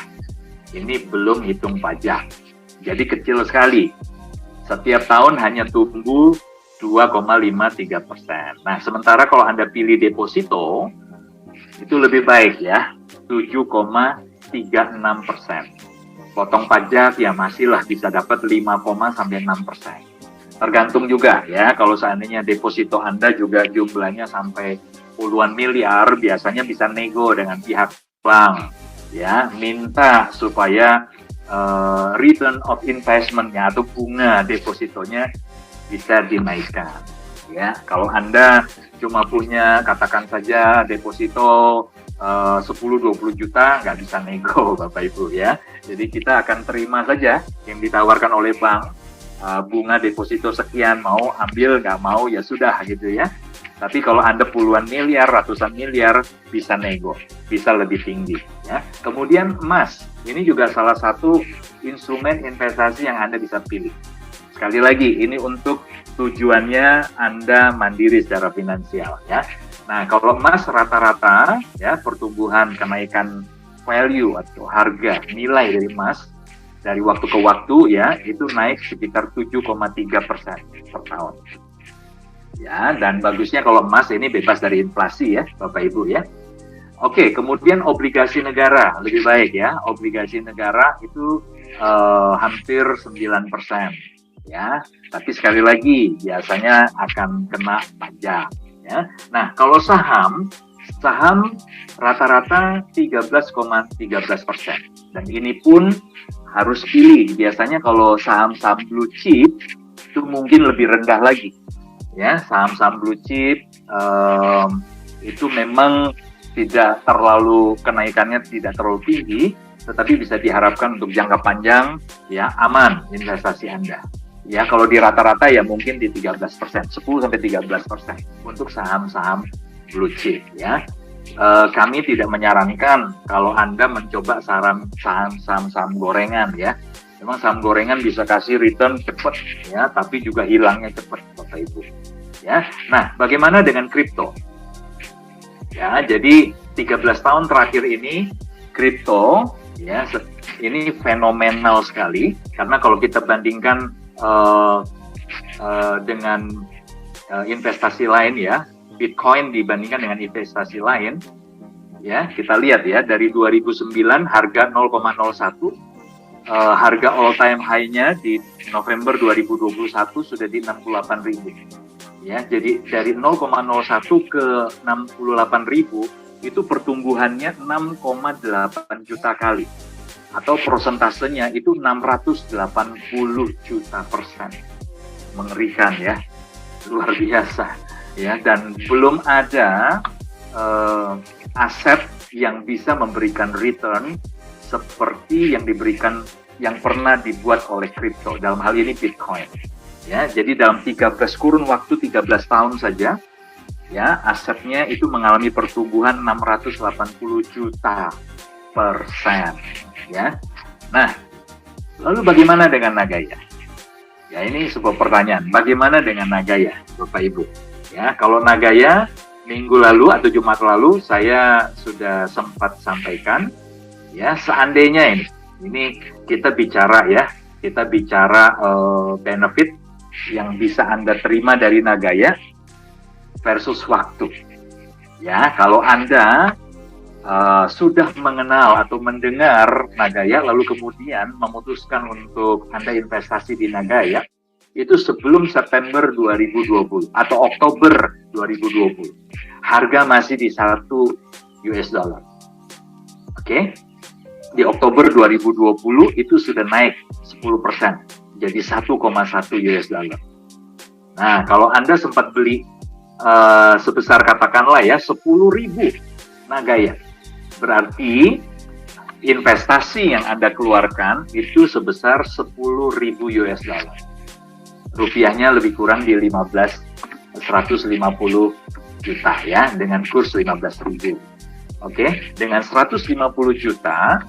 Ini belum hitung pajak. Jadi kecil sekali. Setiap tahun hanya tumbuh 2,53%. Nah, sementara kalau Anda pilih deposito, itu lebih baik ya, 7,36%. Potong pajak ya masihlah bisa dapat 5,6%. Tergantung juga ya, kalau seandainya deposito Anda juga jumlahnya sampai puluhan miliar, biasanya bisa nego dengan pihak bank ya, minta supaya return of investment-nya atau bunga depositonya bisa dinaikkan. Ya, kalau Anda cuma punya katakan saja deposito 10-20 juta, nggak bisa nego Bapak Ibu ya. Jadi kita akan terima saja yang ditawarkan oleh bank, bunga deposito sekian, mau ambil nggak mau ya sudah gitu ya. Tapi kalau Anda puluhan miliar, ratusan miliar, bisa nego, bisa lebih tinggi ya. Kemudian emas, ini juga salah satu instrumen investasi yang Anda bisa pilih. Sekali lagi, ini untuk tujuannya Anda mandiri secara finansial ya. Nah, kalau emas rata-rata ya pertumbuhan kenaikan value atau harga nilai dari emas dari waktu ke waktu ya itu naik sekitar 7,3% per tahun. Ya, dan bagusnya kalau emas ini bebas dari inflasi ya, Bapak Ibu ya. Oke, kemudian obligasi negara lebih baik ya. Obligasi negara itu hampir 9%. Ya, tapi sekali lagi biasanya akan kena pajak. Ya. Nah, kalau saham rata-rata 13,13%. Dan ini pun harus pilih. Biasanya kalau saham-saham blue chip itu mungkin lebih rendah lagi. Ya, saham-saham blue chip itu memang tidak terlalu kenaikannya tidak terlalu tinggi, tetapi bisa diharapkan untuk jangka panjang ya aman investasi Anda. Ya, kalau di rata-rata ya mungkin di 13%, 10-13% untuk saham-saham blue chip ya. Kami tidak menyarankan kalau Anda mencoba saham gorengan ya. Memang saham gorengan bisa kasih return cepat ya, tapi juga hilangnya cepat Bapak Ibu. Ya. Nah, bagaimana dengan kripto? Ya, jadi 13 tahun terakhir ini kripto ya ini fenomenal sekali karena kalau kita bandingkan dengan investasi lain ya, Bitcoin dibandingkan dengan investasi lain, ya kita lihat ya dari 2009 harga 0,01, harga all time high-nya di November 2021 sudah di 68.000. Ya, jadi dari 0,01 ke 68.000 itu pertumbuhannya 6,8 juta kali. Atau persentasenya itu 680 juta %. Mengerikan ya, luar biasa ya. Dan belum ada aset yang bisa memberikan return seperti yang pernah dibuat oleh kripto, dalam hal ini Bitcoin ya. Jadi dalam 13 tahun saja ya asetnya itu mengalami pertumbuhan 680 juta % ya. Nah, lalu bagaimana dengan Nagaya? Ya, ini sebuah pertanyaan. Bagaimana dengan Nagaya, Bapak Ibu? Ya, kalau Nagaya minggu lalu atau Jumat lalu saya sudah sempat sampaikan ya, seandainya ini kita bicara benefit yang bisa Anda terima dari Nagaya versus waktu. Ya, kalau Anda sudah mengenal atau mendengar Nagaya lalu kemudian memutuskan untuk Anda investasi di Nagaya itu sebelum September 2020 atau Oktober 2020 harga masih di $1. Oke. Di Oktober 2020 itu sudah naik 10% jadi $1,1. Nah, kalau Anda sempat beli sebesar katakanlah ya 10.000 Nagaya, berarti investasi yang Anda keluarkan itu sebesar $10.000. Rupiahnya lebih kurang di 150 juta ya, dengan kurs 15.000. Oke, dengan 150 juta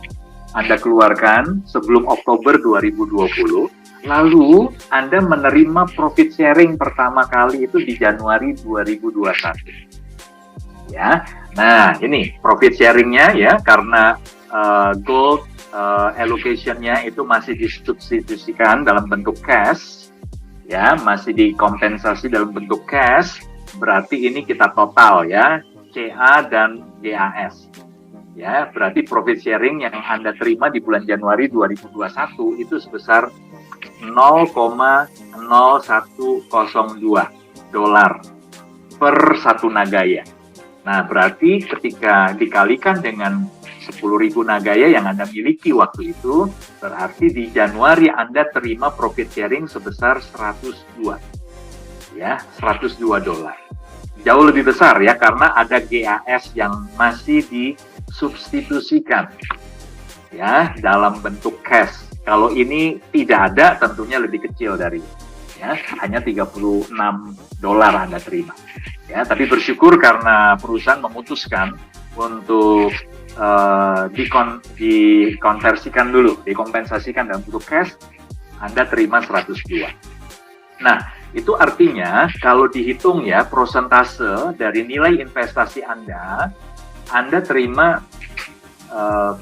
Anda keluarkan sebelum Oktober 2020, lalu Anda menerima profit sharing pertama kali itu di Januari 2021. Ya, nah ini profit sharingnya ya karena gold allocation-nya itu masih disubstitusikan dalam bentuk cash, ya masih dikompensasi dalam bentuk cash, berarti ini kita total ya CA dan GAS. Ya, berarti profit sharing yang Anda terima di bulan Januari 2021 itu sebesar $0,0102 per satu Nagaya. Nah, berarti ketika dikalikan dengan 10.000 Nagaya yang Anda miliki waktu itu, berarti di Januari Anda terima profit sharing sebesar 102. Ya, 102 dolar. Jauh lebih besar ya, karena ada GAS yang masih disubstitusikan ya dalam bentuk cash. Kalau ini tidak ada, tentunya lebih kecil dari ya, hanya 36 dolar Anda terima. Ya, tapi bersyukur karena perusahaan memutuskan untuk dikonversikan dulu, dikompensasikan dalam bentuk cash, Anda terima 102. Nah, itu artinya kalau dihitung ya prosentase dari nilai investasi Anda terima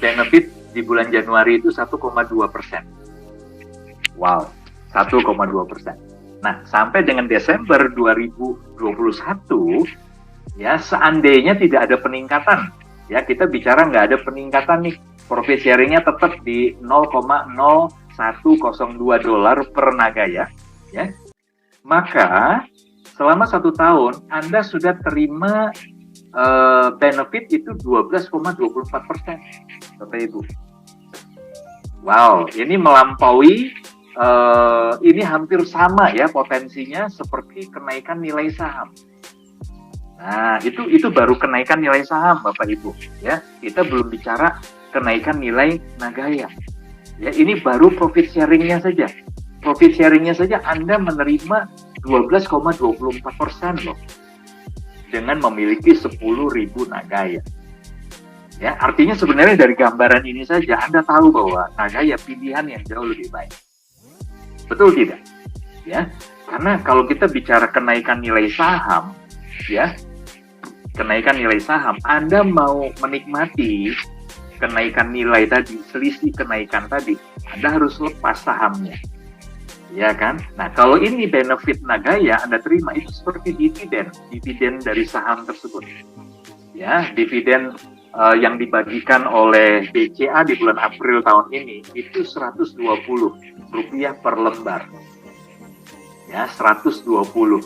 benefit di bulan Januari itu 1,2%. Wow, 1,2%. Nah, sampai dengan Desember 2021, ya seandainya tidak ada peningkatan, ya kita bicara nggak ada peningkatan nih, profit sharing-nya tetap di 0,0102 dolar per Nagaya, ya. Maka selama 1 tahun Anda sudah terima benefit itu 12,24%, Bapak Ibu. Wow, ini melampaui, ini hampir sama ya potensinya seperti kenaikan nilai saham. Nah, itu baru kenaikan nilai saham, Bapak Ibu. Ya, kita belum bicara kenaikan nilai Nagaya. Ya, ini baru profit sharing-nya saja. Profit sharing-nya saja Anda menerima 12,24% loh, dengan memiliki 10.000 Nagaya. Ya, artinya sebenarnya dari gambaran ini saja Anda tahu bahwa Nagaya pilihan yang jauh lebih baik. Betul tidak? Ya, karena kalau kita bicara kenaikan nilai saham, ya, kenaikan nilai saham, Anda mau menikmati kenaikan nilai tadi, selisih kenaikan tadi, Anda harus lepas sahamnya. Ya kan? Nah, kalau ini benefit Nagaya Anda terima itu seperti dividen dari saham tersebut. Ya, dividen yang dibagikan oleh BCA di bulan April tahun ini itu Rp120 per lembar. Ya, Rp120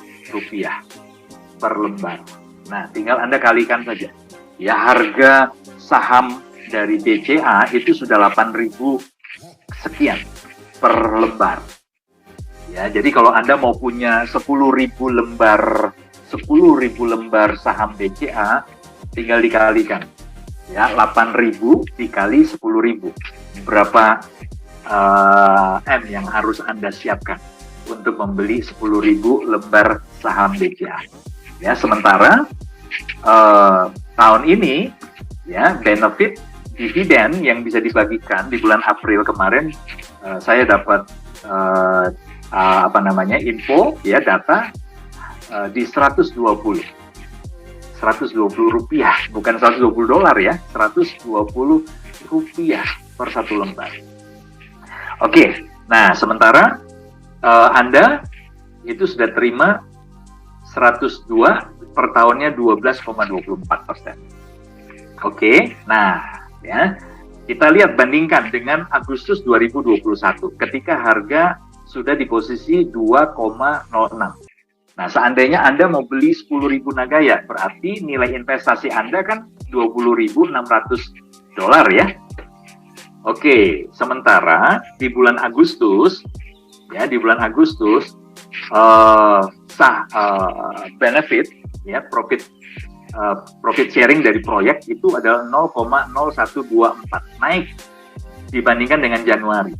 per lembar. Nah, tinggal Anda kalikan saja. Ya, harga saham dari BCA itu sudah 8.000 sekian per lembar. Ya, jadi kalau Anda mau punya 10.000 lembar saham BCA, tinggal dikalikan. Ya, 8.000 dikali 10.000. Berapa M yang harus Anda siapkan untuk membeli 10.000 lembar saham BCA? Ya, sementara tahun ini ya benefit dividen yang bisa dibagikan di bulan April kemarin, saya dapat info ya, data di 120 rupiah, bukan 120 dolar ya, 120 rupiah per satu lembar. Oke, nah sementara Anda itu sudah terima 102 per tahunnya 12,24%. Oke, nah ya kita lihat bandingkan dengan Agustus 2021 ketika harga sudah di posisi 2,06. Nah, seandainya Anda mau beli 10.000 Nagaya, berarti nilai investasi Anda kan 20.600 dolar ya. Oke, sementara di bulan Agustus, ya di bulan Agustus benefit ya profit sharing dari proyek itu adalah 0,0124, naik dibandingkan dengan Januari.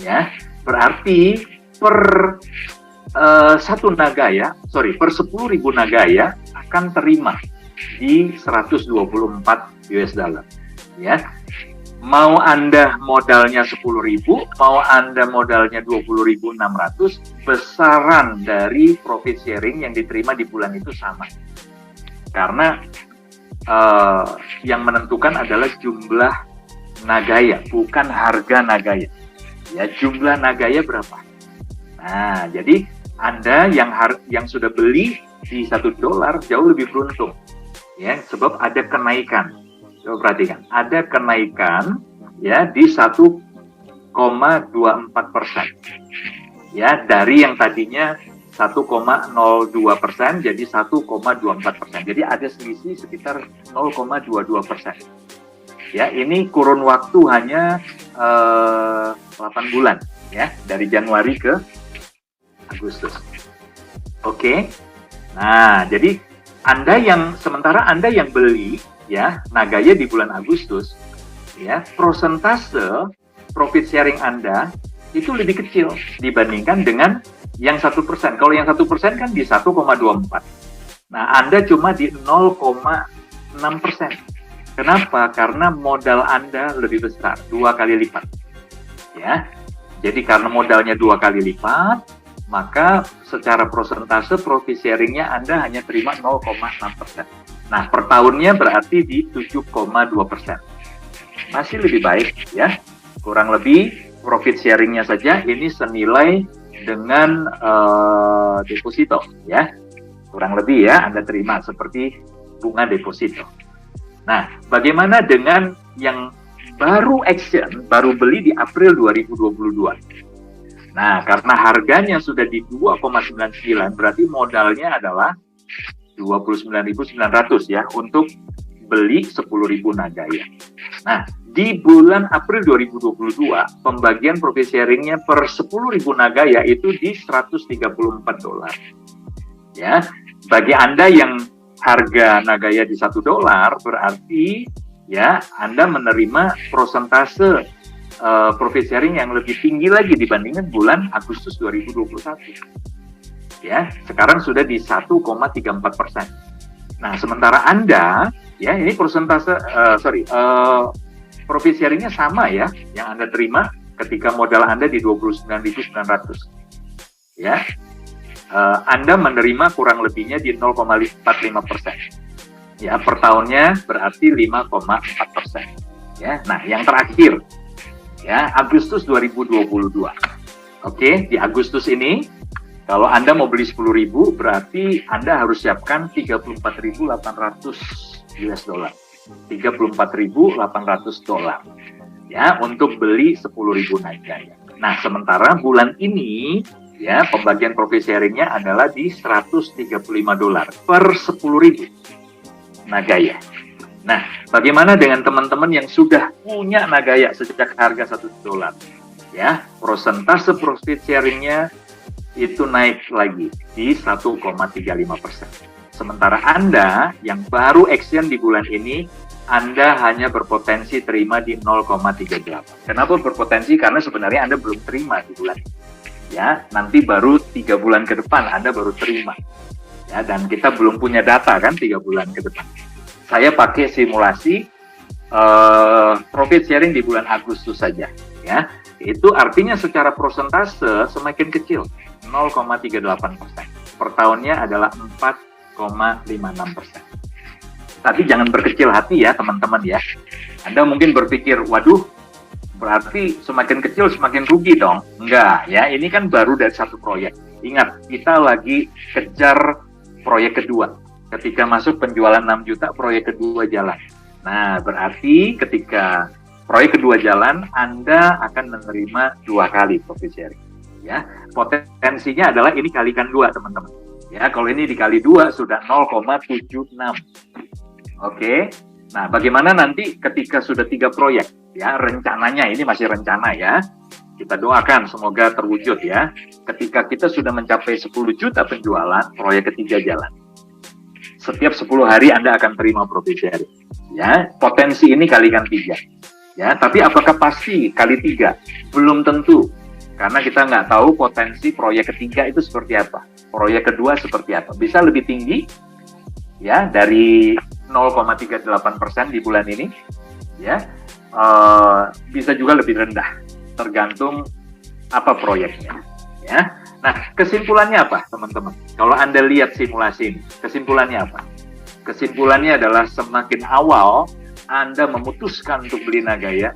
Ya, berarti per 10.000 Nagaya akan terima di 124 US dollar. Ya, mau Anda modalnya 10.000, mau Anda modalnya 20.600, besaran dari profit sharing yang diterima di bulan itu sama. Karena yang menentukan adalah jumlah Nagaya, bukan harga Nagaya. Ya, jumlah Nagaya berapa? Nah, jadi Anda yang sudah beli di 1 dolar jauh lebih beruntung. Ya, sebab ada kenaikan. Coba perhatikan, ada kenaikan ya di 1,24%. Ya, dari yang tadinya 1,02% jadi 1,24%. Jadi ada selisih sekitar 0,22%. Ya, ini kurun waktu hanya 8 bulan, ya, dari Januari ke Agustus. Oke. Nah, jadi sementara Anda yang beli, ya, Nagaya di bulan Agustus, ya, prosentase profit sharing Anda itu lebih kecil dibandingkan dengan yang 1%. Kalau yang 1% kan di 1,24. Nah, Anda cuma di 0,6%. Kenapa? Karena modal Anda lebih besar, 2 kali lipat. Ya, jadi karena modalnya 2 kali lipat, maka secara prosentase profit sharing-nya Anda hanya terima 0,6%. Nah, per tahunnya berarti di 7,2%. Masih lebih baik, ya. Kurang lebih profit sharing-nya saja ini senilai dengan deposito, ya. Kurang lebih ya, Anda terima seperti bunga deposito. Nah, bagaimana dengan yang baru action, baru beli di April 2022? Nah, karena harganya sudah di 2,99, berarti modalnya adalah 29.900 ya, untuk beli 10.000 Nagaya. Nah, di bulan April 2022, pembagian profit sharing-nya per 10.000 Nagaya itu di $134. Ya, bagi Anda yang harga Nagaya di $1, berarti ya Anda menerima prosentase profit sharing yang lebih tinggi lagi dibandingkan bulan Agustus 2021. Ya, sekarang sudah di 1,34%. Nah, sementara Anda, ya ini persentase, profit sharing-nya sama ya, yang Anda terima ketika modal Anda di 29.900. Ya, Anda menerima kurang lebihnya di 0,45%. Ya, per tahunnya berarti 5,4%. Ya, nah yang terakhir, ya Agustus 2022. Oke, di Agustus ini kalau Anda mau beli 10.000, berarti Anda harus siapkan 34.800 US dollar. $34.800 ya untuk beli 10.000 Nagaya. Nah, sementara bulan ini ya pembagian profit sharing-nya adalah di $135 per 10.000 Nagaya. Nah, bagaimana dengan teman-teman yang sudah punya Nagaya sejak harga $1? Ya, prosentase profit sharing-nya itu naik lagi di 1,35%. Sementara Anda yang baru action di bulan ini, Anda hanya berpotensi terima di 0,38. Kenapa berpotensi? Karena sebenarnya Anda belum terima di bulan ini. Ya, nanti baru 3 bulan ke depan Anda baru terima. Ya, dan kita belum punya data kan 3 bulan ke depan. Saya pakai simulasi profit sharing di bulan Agustus saja. Ya, itu artinya secara prosentase semakin kecil, 0,38%. Per tahunnya adalah 4,56%. Tapi jangan berkecil hati ya teman-teman ya. Anda mungkin berpikir, waduh, berarti semakin kecil semakin rugi dong. Enggak ya, ini kan baru dari satu proyek. Ingat, kita lagi kejar proyek kedua. Ketika masuk penjualan 6 juta, proyek kedua jalan. Nah, berarti ketika proyek kedua jalan, Anda akan menerima 2 kali profit sharing. Ya, potensinya adalah ini kalikan 2 teman-teman. Ya, kalau ini dikali 2 sudah 0,76. Oke. Nah, bagaimana nanti ketika sudah 3 proyek? Ya, rencananya ini masih rencana ya. Kita doakan semoga terwujud ya. Ketika kita sudah mencapai 10 juta penjualan, proyek ketiga jalan. Setiap 10 hari Anda akan terima profit sharing. Ya, potensi ini kalikan 3. Ya, tapi apakah pasti kali 3? Belum tentu. Karena kita nggak tahu potensi proyek ketiga itu seperti apa. Proyek kedua seperti apa. Bisa lebih tinggi ya dari 0,38% di bulan ini. Ya, bisa juga lebih rendah. Tergantung apa proyeknya. Ya. Nah, kesimpulannya apa, teman-teman? Kalau Anda lihat simulasi ini, kesimpulannya apa? Kesimpulannya adalah semakin awal Anda memutuskan untuk beli Nagaya,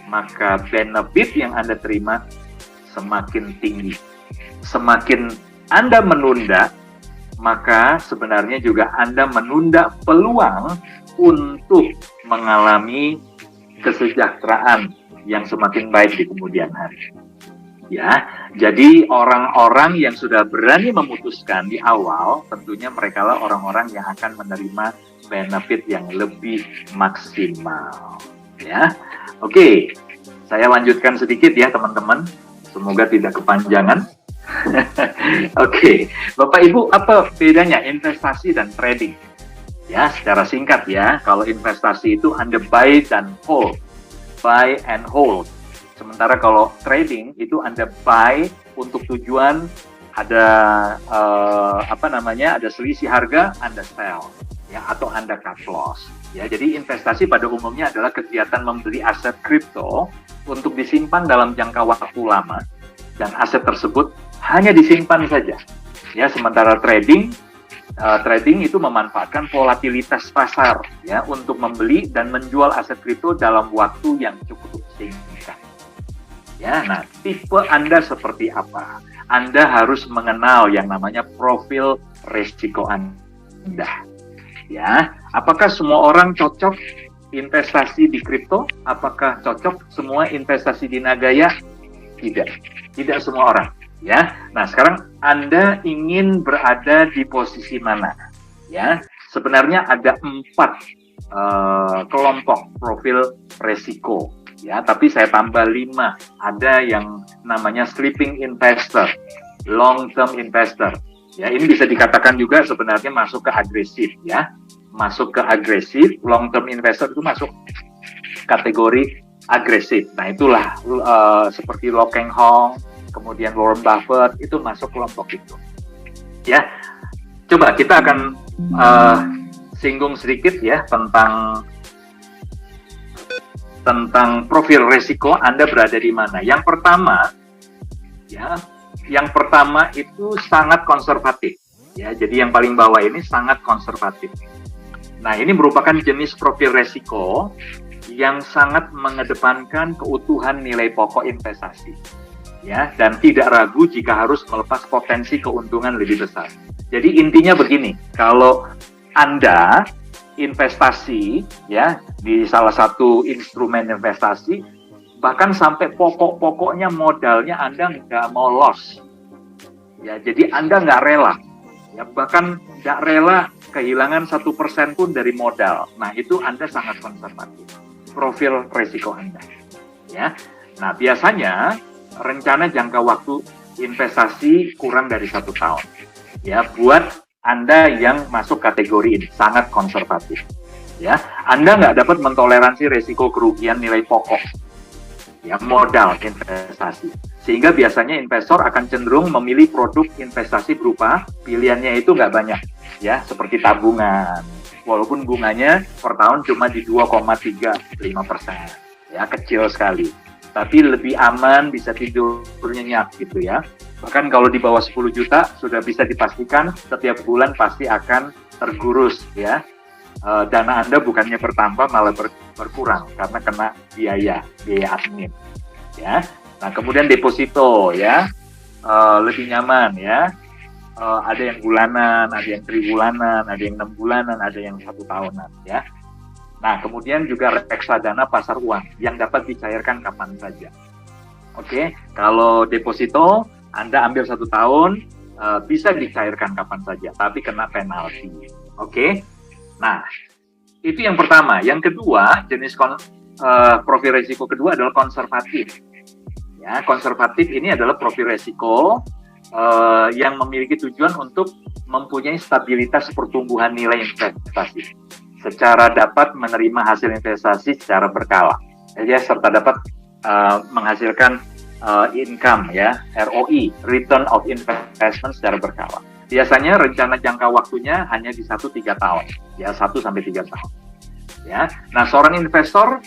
maka benefit yang Anda terima semakin tinggi. Semakin Anda menunda, maka sebenarnya juga Anda menunda peluang untuk mengalami kesejahteraan yang semakin baik di kemudian hari. Ya, jadi orang-orang yang sudah berani memutuskan di awal, tentunya mereka lah orang-orang yang akan menerima benefit yang lebih maksimal. Ya, oke. Saya lanjutkan sedikit ya teman-teman. Semoga tidak kepanjangan. Oke, Bapak Ibu, apa bedanya investasi dan trading? Ya, secara singkat ya, kalau investasi itu Anda buy dan hold, buy and hold. Sementara kalau trading itu Anda buy untuk tujuan ada ada selisih harga, Anda sell, ya, atau Anda cut loss. Ya, jadi investasi pada umumnya adalah kegiatan membeli aset kripto untuk disimpan dalam jangka waktu lama dan aset tersebut hanya disimpan saja. Ya, sementara trading itu memanfaatkan volatilitas pasar ya untuk membeli dan menjual aset kripto dalam waktu yang cukup singkat. Ya, nah tipe Anda seperti apa? Anda harus mengenal yang namanya profil risiko Anda. Ya, apakah semua orang cocok investasi di kripto? Apakah cocok semua investasi di Nagaya? Tidak semua orang. Ya, nah sekarang Anda ingin berada di posisi mana? Ya, sebenarnya ada 4 kelompok profil resiko. Ya, tapi saya tambah 5. Ada yang namanya sleeping investor, long term investor. Ya, ini bisa dikatakan juga sebenarnya masuk ke agresif ya. Masuk ke agresif, long term investor itu masuk kategori agresif. Nah, itulah seperti Lo Keng Hong, kemudian Warren Buffett itu masuk kelompok itu. Ya. Coba kita akan singgung sedikit ya tentang profil risiko Anda berada di mana. Yang pertama itu sangat konservatif. Ya, jadi yang paling bawah ini sangat konservatif. Nah, ini merupakan jenis profil risiko yang sangat mengedepankan keutuhan nilai pokok investasi. Ya, dan tidak ragu jika harus melepas potensi keuntungan lebih besar. Jadi intinya begini, kalau Anda investasi ya di salah satu instrumen investasi, bahkan sampai pokok-pokoknya modalnya Anda nggak mau loss. Ya, jadi Anda nggak rela. Ya, bahkan nggak rela kehilangan 1% pun dari modal. Nah, itu Anda sangat konservatif. Profil risiko Anda. Ya. Nah, biasanya rencana jangka waktu investasi kurang dari 1 tahun. Ya, buat Anda yang masuk kategori ini sangat konservatif. Ya, Anda nggak dapat mentoleransi risiko kerugian nilai pokok. Ya, modal investasi. Sehingga biasanya investor akan cenderung memilih produk investasi berupa pilihannya itu nggak banyak. Ya, seperti tabungan. Walaupun bunganya per tahun cuma di 2,35%. Ya, kecil sekali. Tapi lebih aman, bisa tidur nyenyak gitu ya. Bahkan kalau di bawah 10 juta sudah bisa dipastikan setiap bulan pasti akan tergurus ya. Dana Anda bukannya bertambah malah berkurang karena kena biaya admin ya. Nah, kemudian deposito ya, lebih nyaman ya. Ada yang bulanan, ada yang tribulanan, ada yang 6 bulanan, ada yang 1 tahunan ya. Nah, kemudian juga reksadana pasar uang yang dapat dicairkan kapan saja. Oke, kalau deposito Anda ambil 1 tahun, bisa dicairkan kapan saja, tapi kena penalti. Oke, nah itu yang pertama. Yang kedua, jenis profil risiko kedua adalah konservatif. Ya, konservatif ini adalah profil risiko yang memiliki tujuan untuk mempunyai stabilitas pertumbuhan nilai investasi secara dapat menerima hasil investasi secara berkala, ya, serta dapat menghasilkan income ya, ROI, return of investment secara berkala. Biasanya rencana jangka waktunya hanya di 1-3 tahun, ya 1-3 tahun. Ya, nah seorang investor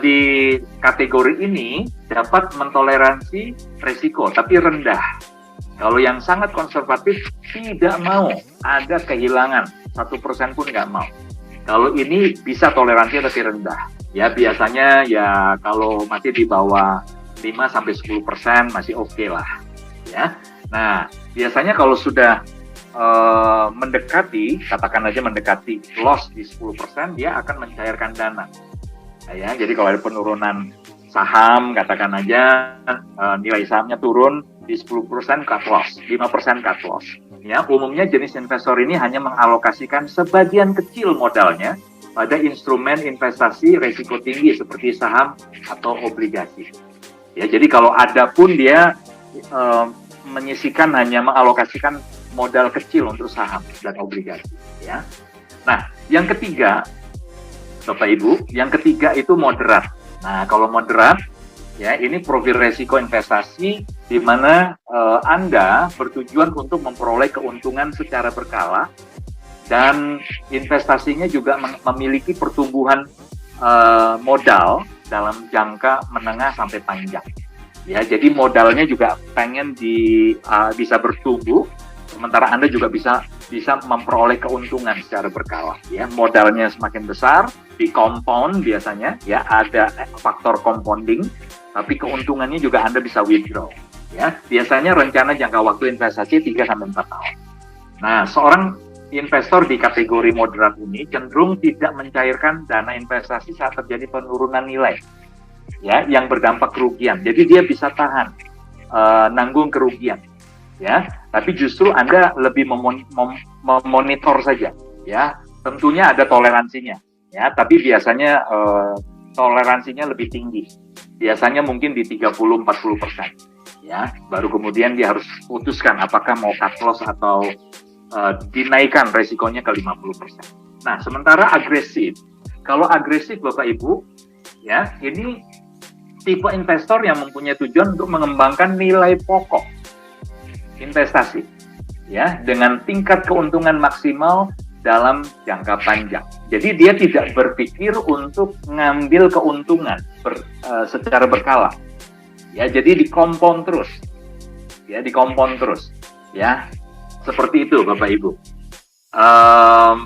di kategori ini dapat mentoleransi risiko tapi rendah. Kalau yang sangat konservatif tidak mau ada kehilangan 1% pun nggak mau. Kalau ini bisa toleransi tapi rendah. Ya biasanya ya kalau masih di bawah 5-10% masih oke lah. Ya. Nah biasanya kalau sudah katakan aja mendekati loss di 10%, dia akan mencairkan dana. Ya, jadi kalau ada penurunan saham, katakan aja nilai sahamnya turun di 10% cut loss, 5% cut loss. Ya, umumnya jenis investor ini hanya mengalokasikan sebagian kecil modalnya pada instrumen investasi risiko tinggi seperti saham atau obligasi. Ya, jadi kalau ada pun dia menyisikan hanya mengalokasikan modal kecil untuk saham dan obligasi. Ya. Nah, yang ketiga, Bapak Ibu, yang ketiga itu moderat. Nah, kalau moderat, ya ini profil risiko investasi di mana Anda bertujuan untuk memperoleh keuntungan secara berkala dan investasinya juga memiliki pertumbuhan modal dalam jangka menengah sampai panjang. Ya, jadi modalnya juga pengen bisa bertumbuh, sementara Anda juga bisa memperoleh keuntungan secara berkala. Ya, modalnya semakin besar, di compound biasanya, ya ada faktor compounding, tapi keuntungannya juga Anda bisa withdraw. Ya, biasanya rencana jangka waktu investasi 3-4 tahun. Nah, seorang investor di kategori moderat ini cenderung tidak mencairkan dana investasi saat terjadi penurunan nilai, ya, yang berdampak kerugian. Jadi dia bisa tahan nanggung kerugian, ya. Tapi justru Anda lebih memonitor saja, ya. Tentunya ada toleransinya, ya. Tapi biasanya toleransinya lebih tinggi. Biasanya mungkin di 30-40%, ya. Baru kemudian dia harus putuskan apakah mau cut loss atau dinaikkan resikonya ke 50%. Nah, sementara agresif, kalau agresif Bapak Ibu, ya, ini tipe investor yang mempunyai tujuan untuk mengembangkan nilai pokok investasi, ya, dengan tingkat keuntungan maksimal dalam jangka panjang. Jadi dia tidak berpikir untuk ngambil keuntungan secara berkala, ya. Jadi dikompon terus, ya, ya. Seperti itu Bapak Ibu.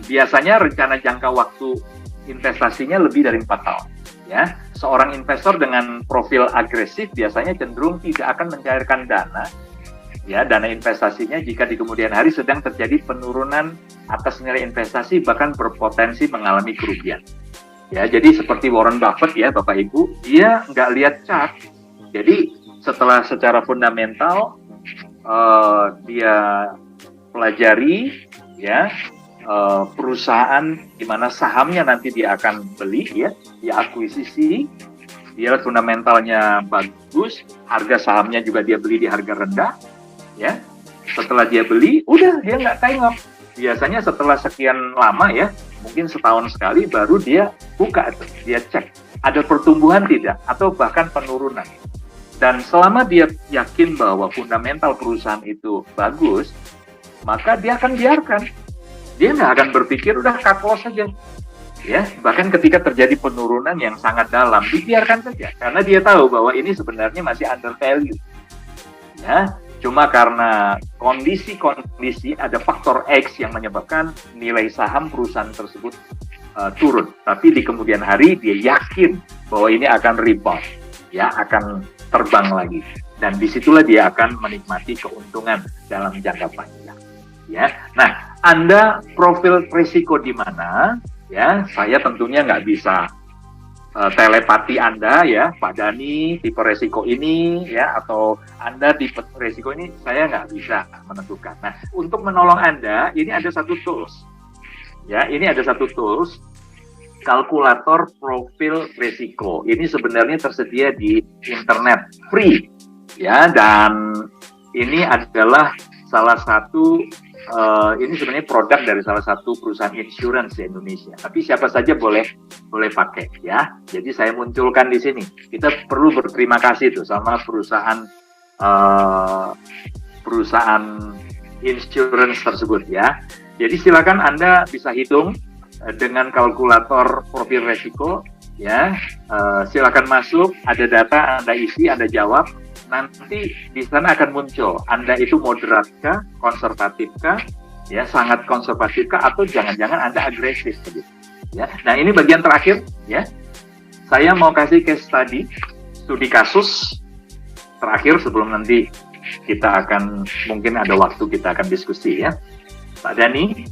Biasanya rencana jangka waktu investasinya lebih dari 4 tahun. Ya, seorang investor dengan profil agresif biasanya cenderung tidak akan mencairkan dana, ya, dana investasinya jika di kemudian hari sedang terjadi penurunan atas nilai investasi, bahkan berpotensi mengalami kerugian. Ya, jadi seperti Warren Buffett, ya Bapak Ibu, dia nggak lihat chart. Jadi setelah secara fundamental dia pelajari, ya, perusahaan di mana sahamnya nanti dia akan beli, ya, dia akuisisi, dia fundamentalnya bagus, harga sahamnya juga dia beli di harga rendah, ya. Setelah dia beli, udah dia nggak tengok. Biasanya setelah sekian lama, ya, mungkin setahun sekali baru dia buka itu, dia cek ada pertumbuhan tidak atau bahkan penurunan. Dan selama dia yakin bahwa fundamental perusahaan itu bagus, maka dia akan biarkan. Dia nggak akan berpikir udah cut loss saja, ya. Bahkan ketika terjadi penurunan yang sangat dalam, dibiarkan saja karena dia tahu bahwa ini sebenarnya masih under value, ya. Cuma karena kondisi ada faktor X yang menyebabkan nilai saham perusahaan tersebut turun, tapi di kemudian hari dia yakin bahwa ini akan rebound, ya, akan terbang lagi, dan disitulah dia akan menikmati keuntungan dalam jangka panjang. Ya, nah, Anda profil risiko di mana? Ya, saya tentunya nggak bisa telepati Anda, ya, Pak Dhani tipe risiko ini, ya, atau Anda tipe risiko ini, saya nggak bisa menentukan. Nah, untuk menolong Anda, ini ada satu tools, ya, kalkulator profil risiko. Ini sebenarnya tersedia di internet, free, ya, dan ini adalah salah satu ini sebenarnya produk dari salah satu perusahaan insurance di Indonesia. Tapi siapa saja boleh pakai, ya. Jadi saya munculkan di sini. Kita perlu berterima kasih tuh sama perusahaan insurance tersebut, ya. Jadi silakan Anda bisa hitung dengan kalkulator profil risiko, ya. Silakan masuk, ada data Anda isi, Anda jawab. Nanti di sana akan muncul Anda itu moderat kah, konservatif kah, ya, sangat konservatif kah, atau jangan-jangan Anda agresif, gitu, ya. Nah, ini bagian terakhir, ya. Saya mau kasih case study, studi kasus terakhir sebelum nanti kita akan, mungkin ada waktu kita akan diskusi, ya. Pak Dhani,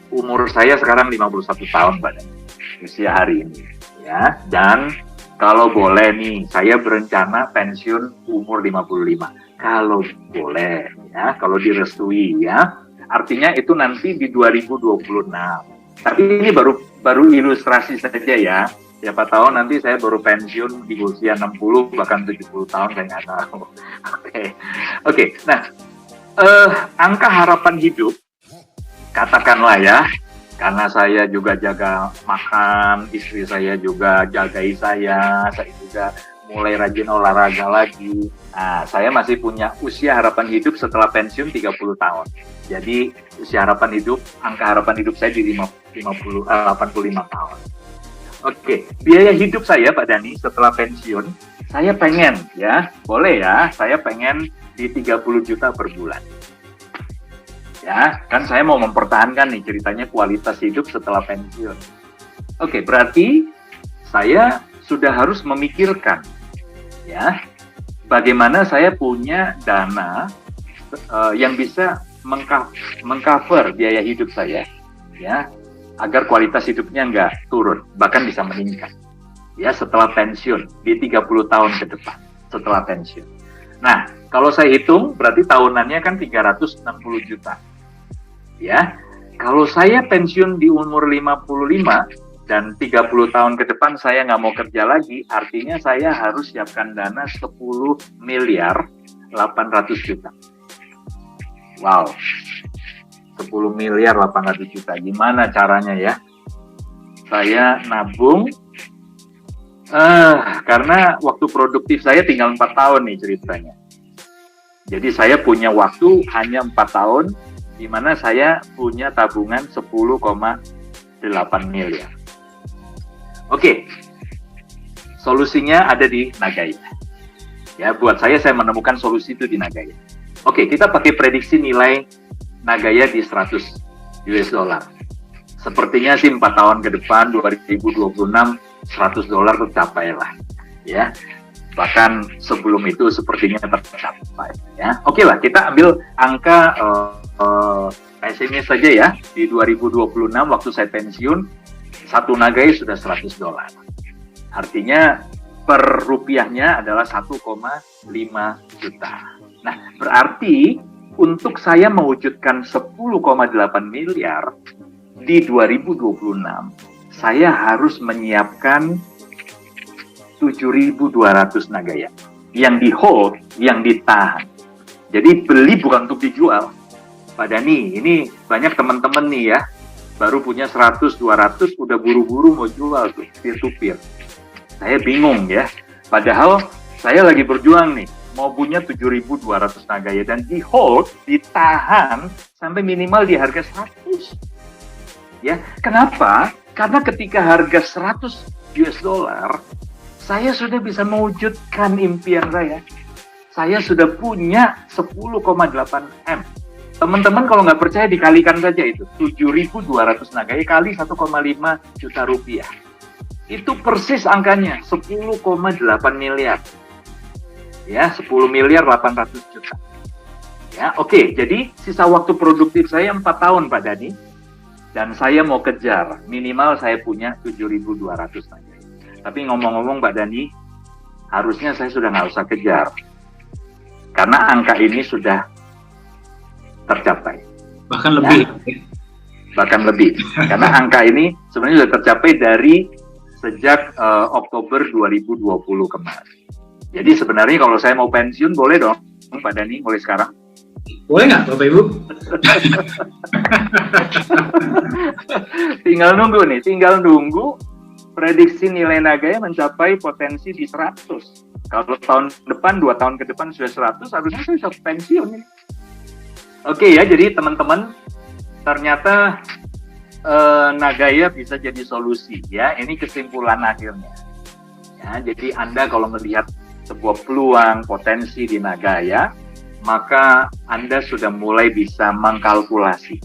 umur saya sekarang 51 tahun, Pak Dhani, usia hari ini, ya, dan kalau boleh nih, saya berencana pensiun umur 55. Kalau boleh, ya, kalau direstui, ya. Artinya itu nanti di 2026. Tapi ini baru ilustrasi saja ya. Siapa tahu nanti saya baru pensiun di usia 60 bahkan 70 tahun, saya nggak tahu. Oke. Nah, angka harapan hidup, katakanlah ya, karena saya juga jaga makan, istri saya juga jagai saya juga mulai rajin olahraga lagi. Nah, saya masih punya usia harapan hidup setelah pensiun 30 tahun. Jadi usia harapan hidup, angka harapan hidup saya di 85 tahun. Oke, biaya hidup saya Pak Dhani setelah pensiun, saya pengen ya, boleh ya, saya pengen di 30 juta per bulan. Ya, kan saya mau mempertahankan nih ceritanya kualitas hidup setelah pensiun. Oke, berarti saya sudah harus memikirkan ya, bagaimana saya punya dana yang bisa mengcover biaya hidup saya ya, agar kualitas hidupnya nggak turun, bahkan bisa meningkat ya setelah pensiun di 30 tahun ke depan setelah pensiun. Nah, kalau saya hitung berarti tahunannya kan 360 juta. Ya, kalau saya pensiun di umur 55 dan 30 tahun ke depan saya nggak mau kerja lagi, artinya saya harus siapkan dana 10 miliar 800 juta. Wow, 10 miliar 800 juta. Gimana caranya ya? Saya nabung, karena waktu produktif saya tinggal 4 tahun nih ceritanya. Jadi saya punya waktu hanya 4 tahun, di mana saya punya tabungan 10,8 miliar. Oke, solusinya ada di Nagaya. Ya, buat saya menemukan solusi itu di Nagaya. Oke, kita pakai prediksi nilai Nagaya di 100 US dollar. Sepertinya sih 4 tahun ke depan 2026 $100 tercapai lah. Ya. Bahkan sebelum itu sepertinya tercapai ya. Oke lah, kita ambil angka SMA saja ya. Di 2026 waktu saya pensiun, satu Nagaya sudah $100. Artinya per rupiahnya adalah 1,5 juta. Nah, berarti untuk saya mewujudkan 10,8 miliar di 2026, saya harus menyiapkan 7.200 Nagaya yang di hold, yang ditahan. Jadi beli bukan untuk dijual. Pak Dhani, ini banyak teman-teman nih ya, baru punya 100-200 udah buru-buru mau jual tuh peer to peer. Saya bingung ya. Padahal saya lagi berjuang nih, mau punya 7.200 Nagaya dan di hold, ditahan sampai minimal di harga 100. Ya, kenapa? Karena ketika harga 100 US dollar, saya sudah bisa mewujudkan impian saya. Saya sudah punya 10,8 M. Teman-teman kalau nggak percaya dikalikan saja itu. 7.200 Nagaya kali 1,5 juta rupiah. Itu persis angkanya, 10,8 miliar. Ya, 10 miliar 800 juta. Ya, oke. Jadi sisa waktu produktif saya 4 tahun Pak Dhani. Dan saya mau kejar, minimal saya punya 7.200 Nagaya. Tapi ngomong-ngomong Pak Dhani, harusnya saya sudah nggak usah kejar. Karena angka ini sudah tercapai. Bahkan lebih. Ya, bahkan lebih. Karena angka ini sebenarnya sudah tercapai dari sejak Oktober 2020 kemarin. Jadi sebenarnya kalau saya mau pensiun, boleh dong Pak Dhani mulai sekarang? Boleh nggak Bapak Ibu? tinggal nunggu prediksi nilai Nagaya mencapai potensi di 100. Kalau tahun depan, 2 tahun ke depan sudah 100, harusnya saya bisa pensiun ini. Oke ya, jadi teman-teman, ternyata Nagaya bisa jadi solusi ya. Ini kesimpulan akhirnya. Ya, jadi Anda kalau melihat sebuah peluang potensi di Nagaya, maka Anda sudah mulai bisa mengkalkulasi.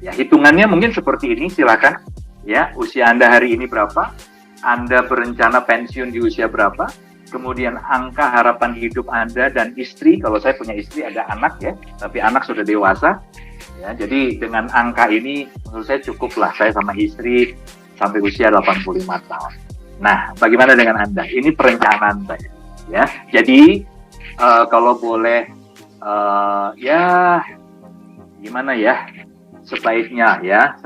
Ya, hitungannya mungkin seperti ini, silakan. Ya, usia Anda hari ini berapa? Anda berencana pensiun di usia berapa? Kemudian angka harapan hidup Anda dan istri, kalau saya punya istri ada anak ya, tapi anak sudah dewasa. Ya, jadi dengan angka ini menurut saya cukuplah saya sama istri sampai usia 85 tahun. Nah, bagaimana dengan Anda? Ini perencanaan saya. Ya, jadi kalau boleh ya gimana ya, sebaiknya ya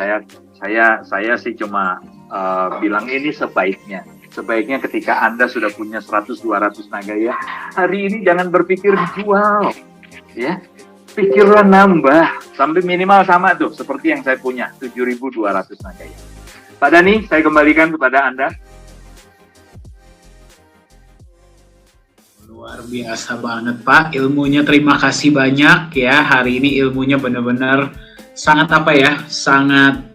saya sih cuma bilang ini sebaiknya ketika Anda sudah punya 100-200 Nagaya, hari ini jangan berpikir dijual, ya, pikirlah nambah sampai minimal sama tuh seperti yang saya punya 7.200 Nagaya. Pak Dhani, saya kembalikan kepada Anda. Luar biasa banget Pak, ilmunya terima kasih banyak ya. Hari ini ilmunya benar-benar sangat apa ya, sangat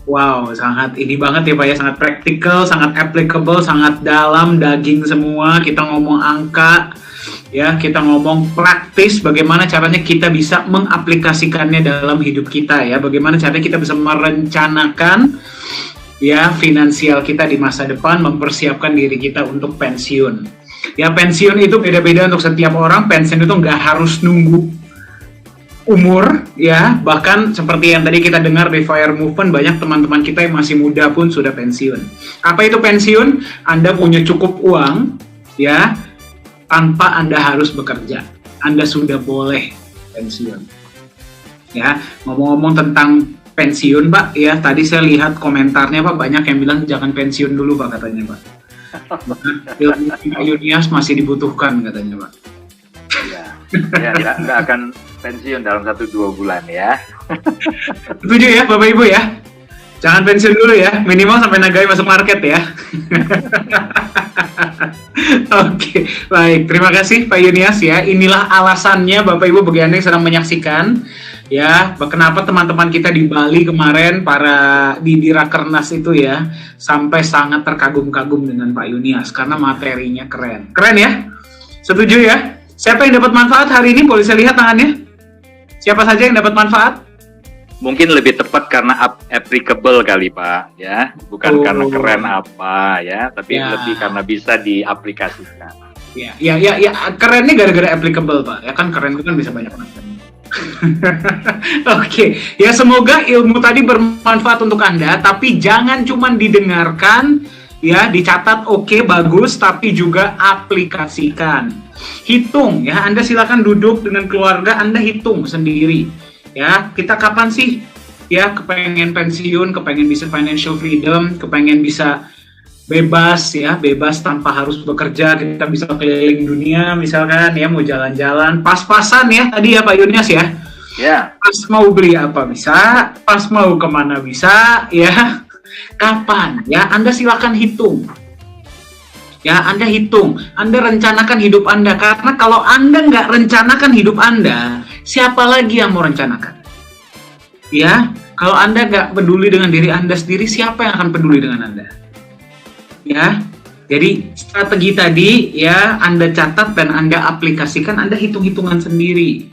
wow, sangat ini banget ya Pak ya, sangat praktikal, sangat applicable, sangat dalam, daging semua. Kita ngomong angka ya, kita ngomong praktis, bagaimana caranya kita bisa mengaplikasikannya dalam hidup kita ya, bagaimana caranya kita bisa merencanakan ya finansial kita di masa depan, mempersiapkan diri kita untuk pensiun. Ya, pensiun itu beda-beda untuk setiap orang. Pensiun itu nggak harus nunggu umur ya, bahkan seperti yang tadi kita dengar di Fire Movement, banyak teman-teman kita yang masih muda pun sudah pensiun. Apa itu pensiun? Anda punya cukup uang ya, tanpa Anda harus bekerja. Anda sudah boleh pensiun. Ya, ngomong-ngomong tentang pensiun Pak, ya tadi saya lihat komentarnya Pak, banyak yang bilang jangan pensiun dulu Pak katanya Pak. Ilmu Yunias masih dibutuhkan katanya Pak. Ya, nggak akan pensiun dalam 1-2 bulan ya. Setuju ya Bapak Ibu ya? Jangan pensiun dulu ya, minimal sampai Nagaya masuk market ya. Oke, baik. Terima kasih Pak Yunias ya. Inilah alasannya Bapak Ibu bagi Anda yang sedang menyaksikan ya, kenapa teman-teman kita di Bali kemarin, para di Rakernas itu ya, sampai sangat terkagum-kagum dengan Pak Yunias karena materinya keren. Keren ya? Setuju ya? Siapa yang dapat manfaat hari ini? Boleh saya lihat tangannya? Siapa saja yang dapat manfaat? Mungkin lebih tepat karena applicable kali Pak ya, bukan karena keren apa ya, tapi lebih karena bisa diaplikasikan. Ya, kerennya gara-gara applicable Pak. Ya kan keren itu kan bisa banyak macam. Oke, ya semoga ilmu tadi bermanfaat untuk Anda, tapi jangan cuma didengarkan ya, dicatat oke, bagus, tapi juga aplikasikan. Hitung ya, Anda silakan duduk dengan keluarga, Anda hitung sendiri. Ya, kita kapan sih ya kepengen pensiun, kepengen bisa financial freedom, kepengen bisa bebas ya, bebas tanpa harus bekerja, kita bisa keliling dunia misalkan ya, mau jalan-jalan, pas-pasan ya tadi ya Pak Yunias ya. Ya. Pas mau beli apa bisa, pas mau kemana bisa ya, kapan ya, Anda silakan hitung. Ya, Anda hitung, Anda rencanakan hidup Anda, karena kalau Anda nggak rencanakan hidup Anda, siapa lagi yang mau rencanakan? Ya, kalau Anda nggak peduli dengan diri Anda sendiri, siapa yang akan peduli dengan Anda? Ya, jadi strategi tadi ya Anda catat dan Anda aplikasikan, Anda hitung-hitungan sendiri.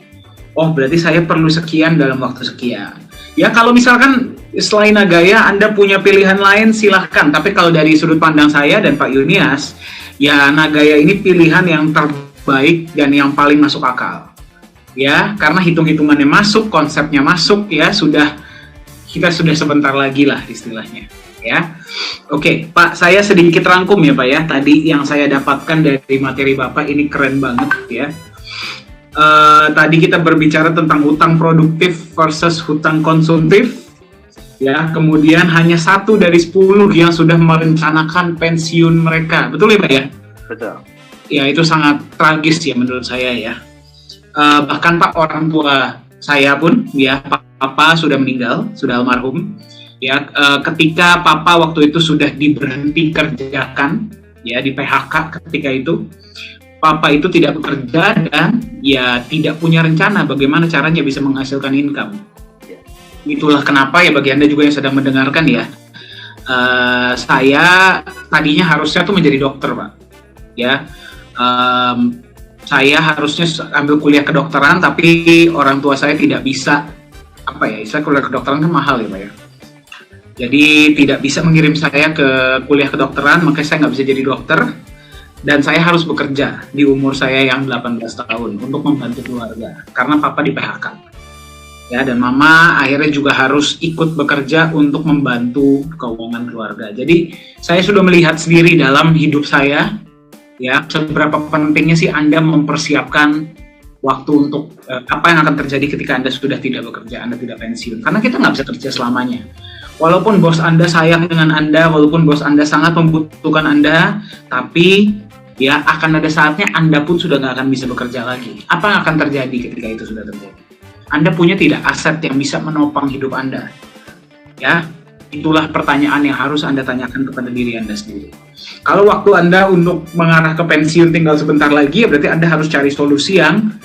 Oh, berarti saya perlu sekian dalam waktu sekian. Ya, kalau misalkan selain Nagaya Anda punya pilihan lain silahkan, tapi kalau dari sudut pandang saya dan Pak Yunias, ya Nagaya ini pilihan yang terbaik dan yang paling masuk akal. Ya, karena hitung-hitungannya masuk, konsepnya masuk ya, kita sudah sebentar lagi lah istilahnya. Ya, oke Pak, saya sedikit rangkum ya Pak ya. Tadi yang saya dapatkan dari materi Bapak ini keren banget ya. Tadi kita berbicara tentang hutang produktif versus hutang konsumtif. Ya, kemudian hanya 1 dari 10 yang sudah merencanakan pensiun mereka. Betul ya Pak ya? Betul. Ya, itu sangat tragis ya menurut saya ya. Bahkan Pak, orang tua saya pun ya, Papa sudah meninggal, sudah almarhum. Ya, ketika Papa waktu itu sudah diberhenti kerjakan, ya di PHK ketika itu, Papa itu tidak bekerja dan ya tidak punya rencana bagaimana caranya bisa menghasilkan income. Itulah kenapa ya bagi Anda juga yang sedang mendengarkan ya, saya tadinya harusnya tuh menjadi dokter Pak. Ya, saya harusnya ambil kuliah kedokteran, tapi orang tua saya tidak bisa, apa ya, istilah kuliah kedokteran kan mahal ya Pak ya. Jadi tidak bisa mengirim saya ke kuliah kedokteran, makanya saya nggak bisa jadi dokter. Dan saya harus bekerja di umur saya yang 18 tahun untuk membantu keluarga, karena Papa di PHK. Ya, dan Mama akhirnya juga harus ikut bekerja untuk membantu keuangan keluarga. Jadi saya sudah melihat sendiri dalam hidup saya, ya seberapa pentingnya sih Anda mempersiapkan waktu untuk apa yang akan terjadi ketika Anda sudah tidak bekerja, Anda tidak pensiun. Karena kita nggak bisa kerja selamanya. Walaupun bos Anda sayang dengan Anda, walaupun bos Anda sangat membutuhkan Anda, tapi ya akan ada saatnya Anda pun sudah nggak akan bisa bekerja lagi. Apa yang akan terjadi ketika itu sudah terjadi? Anda punya tidak aset yang bisa menopang hidup Anda? Ya, itulah pertanyaan yang harus Anda tanyakan kepada diri Anda sendiri. Kalau waktu Anda untuk mengarah ke pensiun tinggal sebentar lagi, ya berarti Anda harus cari solusi yang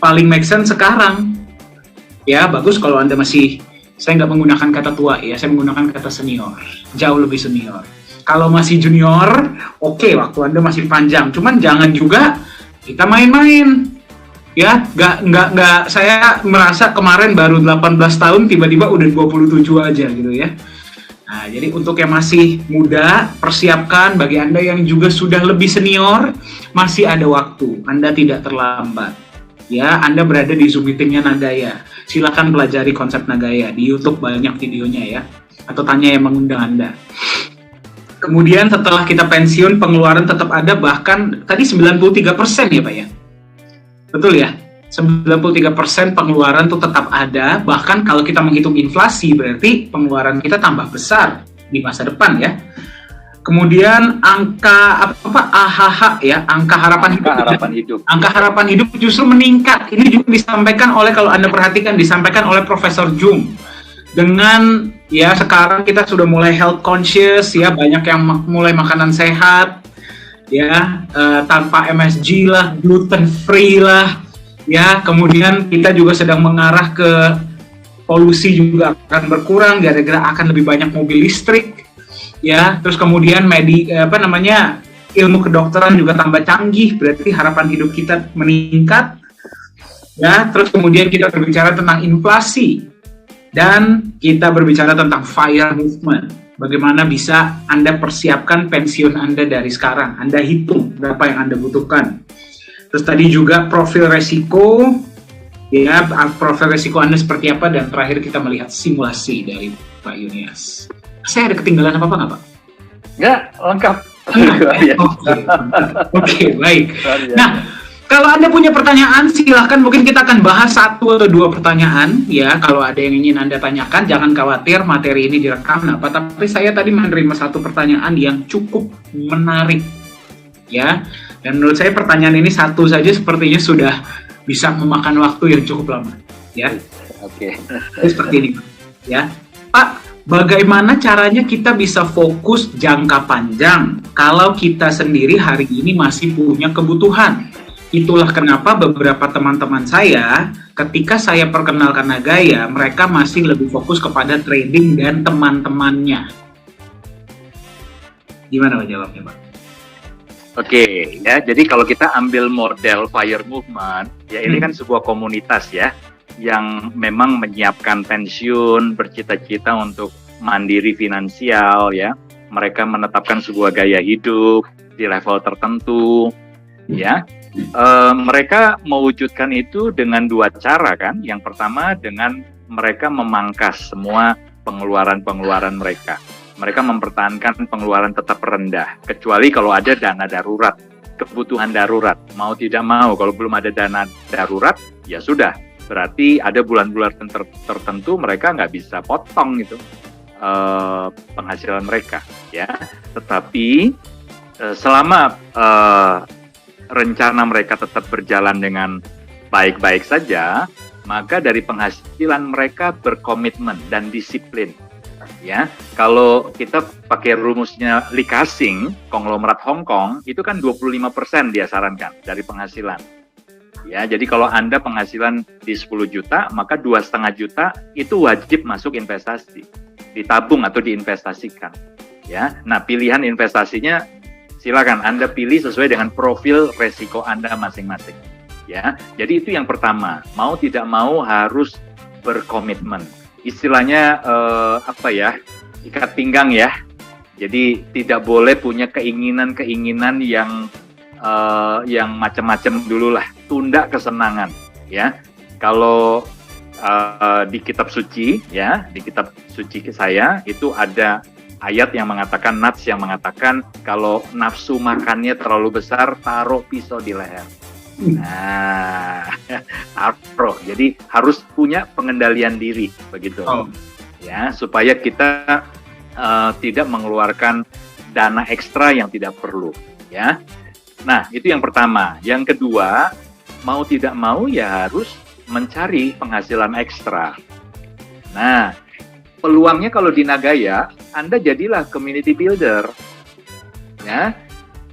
paling make sense sekarang. Ya, bagus kalau Anda masih, saya nggak menggunakan kata tua ya, saya menggunakan kata senior, jauh lebih senior. Kalau masih junior, oke, waktu Anda masih panjang. Cuman jangan juga kita main-main. Ya, nggak. Saya merasa kemarin baru 18 tahun, tiba-tiba udah 27 aja gitu ya. Nah, jadi untuk yang masih muda, persiapkan. Bagi Anda yang juga sudah lebih senior, masih ada waktu. Anda tidak terlambat. Ya, Anda berada di Zoom meetingnya Nagaya. Silakan pelajari konsep Nagaya. Di YouTube banyak videonya ya. Atau tanya yang mengundang Anda. Kemudian setelah kita pensiun, pengeluaran tetap ada, bahkan tadi 93% ya Pak ya? Betul ya? 93% pengeluaran itu tetap ada, bahkan kalau kita menghitung inflasi, berarti pengeluaran kita tambah besar di masa depan ya. Kemudian angka AHH ya, angka harapan hidup. Angka harapan hidup justru meningkat. Ini juga disampaikan oleh, kalau Anda perhatikan, disampaikan oleh Profesor Jung. Dengan ya sekarang kita sudah mulai health conscious ya, banyak yang mulai makanan sehat ya, tanpa MSG lah, gluten free lah ya. Kemudian kita juga sedang mengarah ke polusi juga akan berkurang gara-gara akan lebih banyak mobil listrik. Ya, terus kemudian ilmu kedokteran juga tambah canggih, berarti harapan hidup kita meningkat. Ya, terus kemudian kita berbicara tentang inflasi dan kita berbicara tentang FIRE movement. Bagaimana bisa Anda persiapkan pensiun Anda dari sekarang? Anda hitung berapa yang Anda butuhkan. Terus tadi juga profil resiko, ya, profil resiko Anda seperti apa, dan terakhir kita melihat simulasi dari Pak Yunias. Saya ada ketinggalan apa-apa nggak, Pak? Nggak, lengkap. Oke, baik. Nah, kalau Anda punya pertanyaan, silahkan, mungkin kita akan bahas 1 atau 2 pertanyaan. Ya, kalau ada yang ingin Anda tanyakan, jangan khawatir, materi ini direkam. Tapi saya tadi menerima 1 pertanyaan yang cukup menarik. Ya, dan menurut saya pertanyaan ini satu saja sepertinya sudah bisa memakan waktu yang cukup lama. Ya, oke. Seperti ini, ya, Pak. Bagaimana caranya kita bisa fokus jangka panjang kalau kita sendiri hari ini masih punya kebutuhan? Itulah kenapa beberapa teman-teman saya, ketika saya perkenalkan Nagaya, mereka masih lebih fokus kepada trading dan teman-temannya. Gimana Pak jawabnya, Pak? Oke, ya, jadi kalau kita ambil model FIRE movement, ya ini kan sebuah komunitas ya, yang memang menyiapkan pensiun, bercita-cita untuk mandiri finansial ya. Mereka menetapkan sebuah gaya hidup di level tertentu ya. Mereka mewujudkan itu dengan 2 cara kan. Yang pertama dengan mereka memangkas semua pengeluaran-pengeluaran mereka. Mereka mempertahankan pengeluaran tetap rendah, kecuali kalau ada dana darurat, kebutuhan darurat. Mau tidak mau, kalau belum ada dana darurat, ya sudah. Berarti ada bulan-bulan tertentu mereka nggak bisa potong gitu penghasilan mereka, ya. Tetapi selama rencana mereka tetap berjalan dengan baik-baik saja, maka dari penghasilan mereka berkomitmen dan disiplin. Ya, kalau kita pakai rumusnya Lee Ka-shing, konglomerat Hong Kong, itu kan 25% dia sarankan dari penghasilan. Ya, jadi kalau Anda penghasilan di 10 juta, maka 2,5 juta itu wajib masuk investasi, ditabung atau diinvestasikan. Ya, nah pilihan investasinya silakan Anda pilih sesuai dengan profil resiko Anda masing-masing. Ya, jadi itu yang pertama. Mau tidak mau harus berkomitmen. Istilahnya ikat pinggang ya. Jadi tidak boleh punya keinginan-keinginan yang macam-macam dulu lah. Tunda kesenangan ya. Kalau di kitab suci ya, di kitab suci saya itu ada ayat yang mengatakan, nats yang mengatakan kalau nafsu makannya terlalu besar, taruh pisau di leher. Nah, taruh. Jadi harus punya pengendalian diri, begitu. Oh. Ya, supaya kita tidak mengeluarkan dana ekstra yang tidak perlu, ya. Nah, itu yang pertama. Yang kedua, mau tidak mau ya harus mencari penghasilan ekstra. Nah, peluangnya kalau di Nagaya, Anda jadilah community builder. Ya,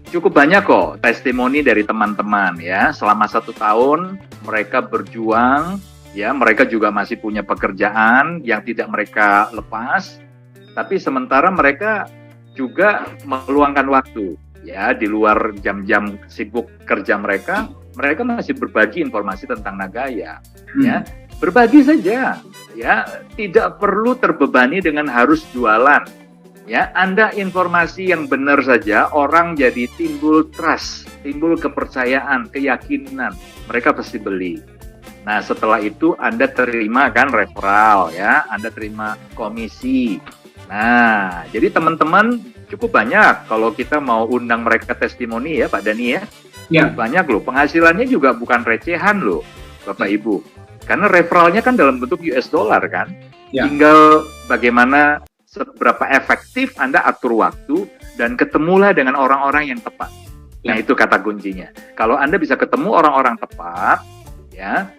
cukup banyak kok testimoni dari teman-teman ya. Selama 1 tahun mereka berjuang, ya mereka juga masih punya pekerjaan yang tidak mereka lepas. Tapi sementara mereka juga meluangkan waktu ya di luar jam-jam sibuk kerja mereka. Mereka masih berbagi informasi tentang Nagaya. Ya, berbagi saja. Ya, tidak perlu terbebani dengan harus jualan. Ya, Anda informasi yang benar saja, orang jadi timbul trust, timbul kepercayaan, keyakinan. Mereka pasti beli. Nah, setelah itu Anda terima kan referral, ya, Anda terima komisi. Nah, jadi teman-teman cukup banyak kalau kita mau undang mereka testimoni ya, Pak Dani ya. Ya. Banyak loh, penghasilannya juga bukan recehan loh, Bapak Ibu. Karena referralnya kan dalam bentuk US dollar kan. Ya. Tinggal bagaimana seberapa efektif Anda atur waktu dan ketemulah dengan orang-orang yang tepat. Nah, itu kata kuncinya. Kalau Anda bisa ketemu orang-orang tepat, ya,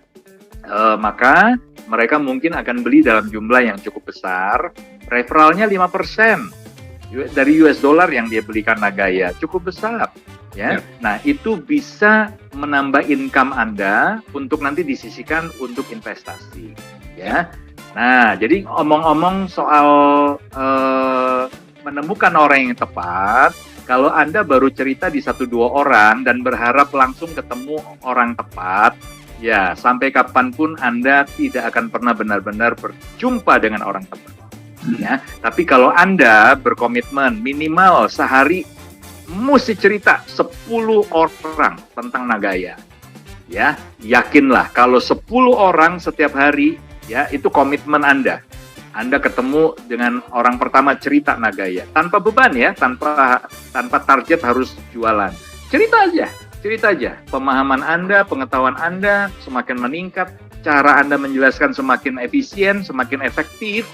maka mereka mungkin akan beli dalam jumlah yang cukup besar. Referralnya 5% dari US dollar yang dia belikan Nagaya, cukup besar. Ya. Nah, itu bisa menambah income Anda untuk nanti disisihkan untuk investasi. Ya. Nah, jadi omong-omong soal menemukan orang yang tepat, kalau Anda baru cerita di 1-2 orang dan berharap langsung ketemu orang tepat, ya sampai kapanpun Anda tidak akan pernah benar-benar berjumpa dengan orang tepat. Ya, tapi kalau Anda berkomitmen minimal sehari mesti cerita 10 orang tentang Nagaya. Ya, yakinlah kalau 10 orang setiap hari, ya itu komitmen Anda. Anda ketemu dengan orang pertama cerita Nagaya tanpa beban ya, tanpa target harus jualan. Cerita aja. Pemahaman Anda, pengetahuan Anda semakin meningkat, cara Anda menjelaskan semakin efisien, semakin efektif,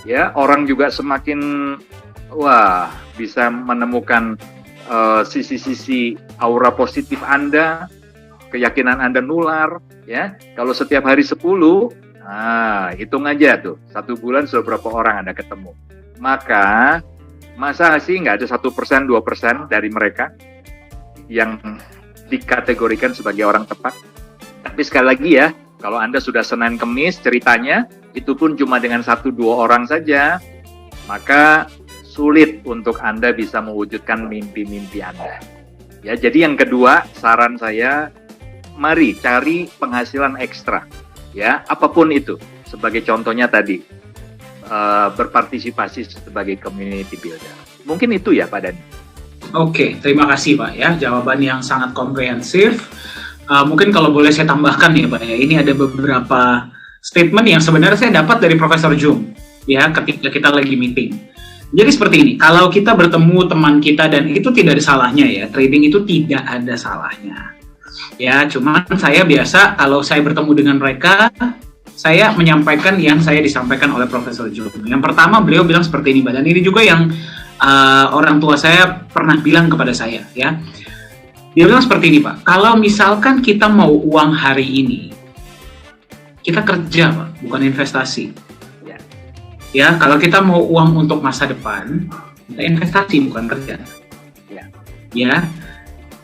ya. Orang juga semakin bisa menemukan sisi-sisi aura positif Anda, keyakinan Anda nular, ya. Kalau setiap hari 10, hitung aja tuh, 1 bulan sudah berapa orang Anda ketemu. Maka, masa sih nggak ada 1%, 2% dari mereka yang dikategorikan sebagai orang tepat? Tapi sekali lagi ya, kalau Anda sudah Senin Kemis ceritanya, itu pun cuma dengan 1-2 orang saja, maka sulit untuk Anda bisa mewujudkan mimpi-mimpi Anda. Ya, jadi yang kedua, saran saya, mari cari penghasilan ekstra. Ya, apapun itu. Sebagai contohnya tadi, berpartisipasi sebagai community builder. Mungkin itu ya, Pak Dani. Oke, terima kasih Pak ya. Jawaban yang sangat komprehensif. Mungkin kalau boleh saya tambahkan ya Pak ya. Ini ada beberapa statement yang sebenarnya saya dapat dari Profesor Jung ya ketika kita lagi meeting. Jadi seperti ini, kalau kita bertemu teman kita dan itu tidak ada salahnya ya, trading itu tidak ada salahnya. Ya, cuman saya biasa kalau saya bertemu dengan mereka, saya menyampaikan yang saya disampaikan oleh Profesor Jung. Yang pertama beliau bilang seperti ini, dan ini juga yang orang tua saya pernah bilang kepada saya ya. Dia bilang seperti ini Pak, kalau misalkan kita mau uang hari ini, kita kerja Pak, bukan investasi. Ya, kalau kita mau uang untuk masa depan, kita investasi bukan kerja. Ya,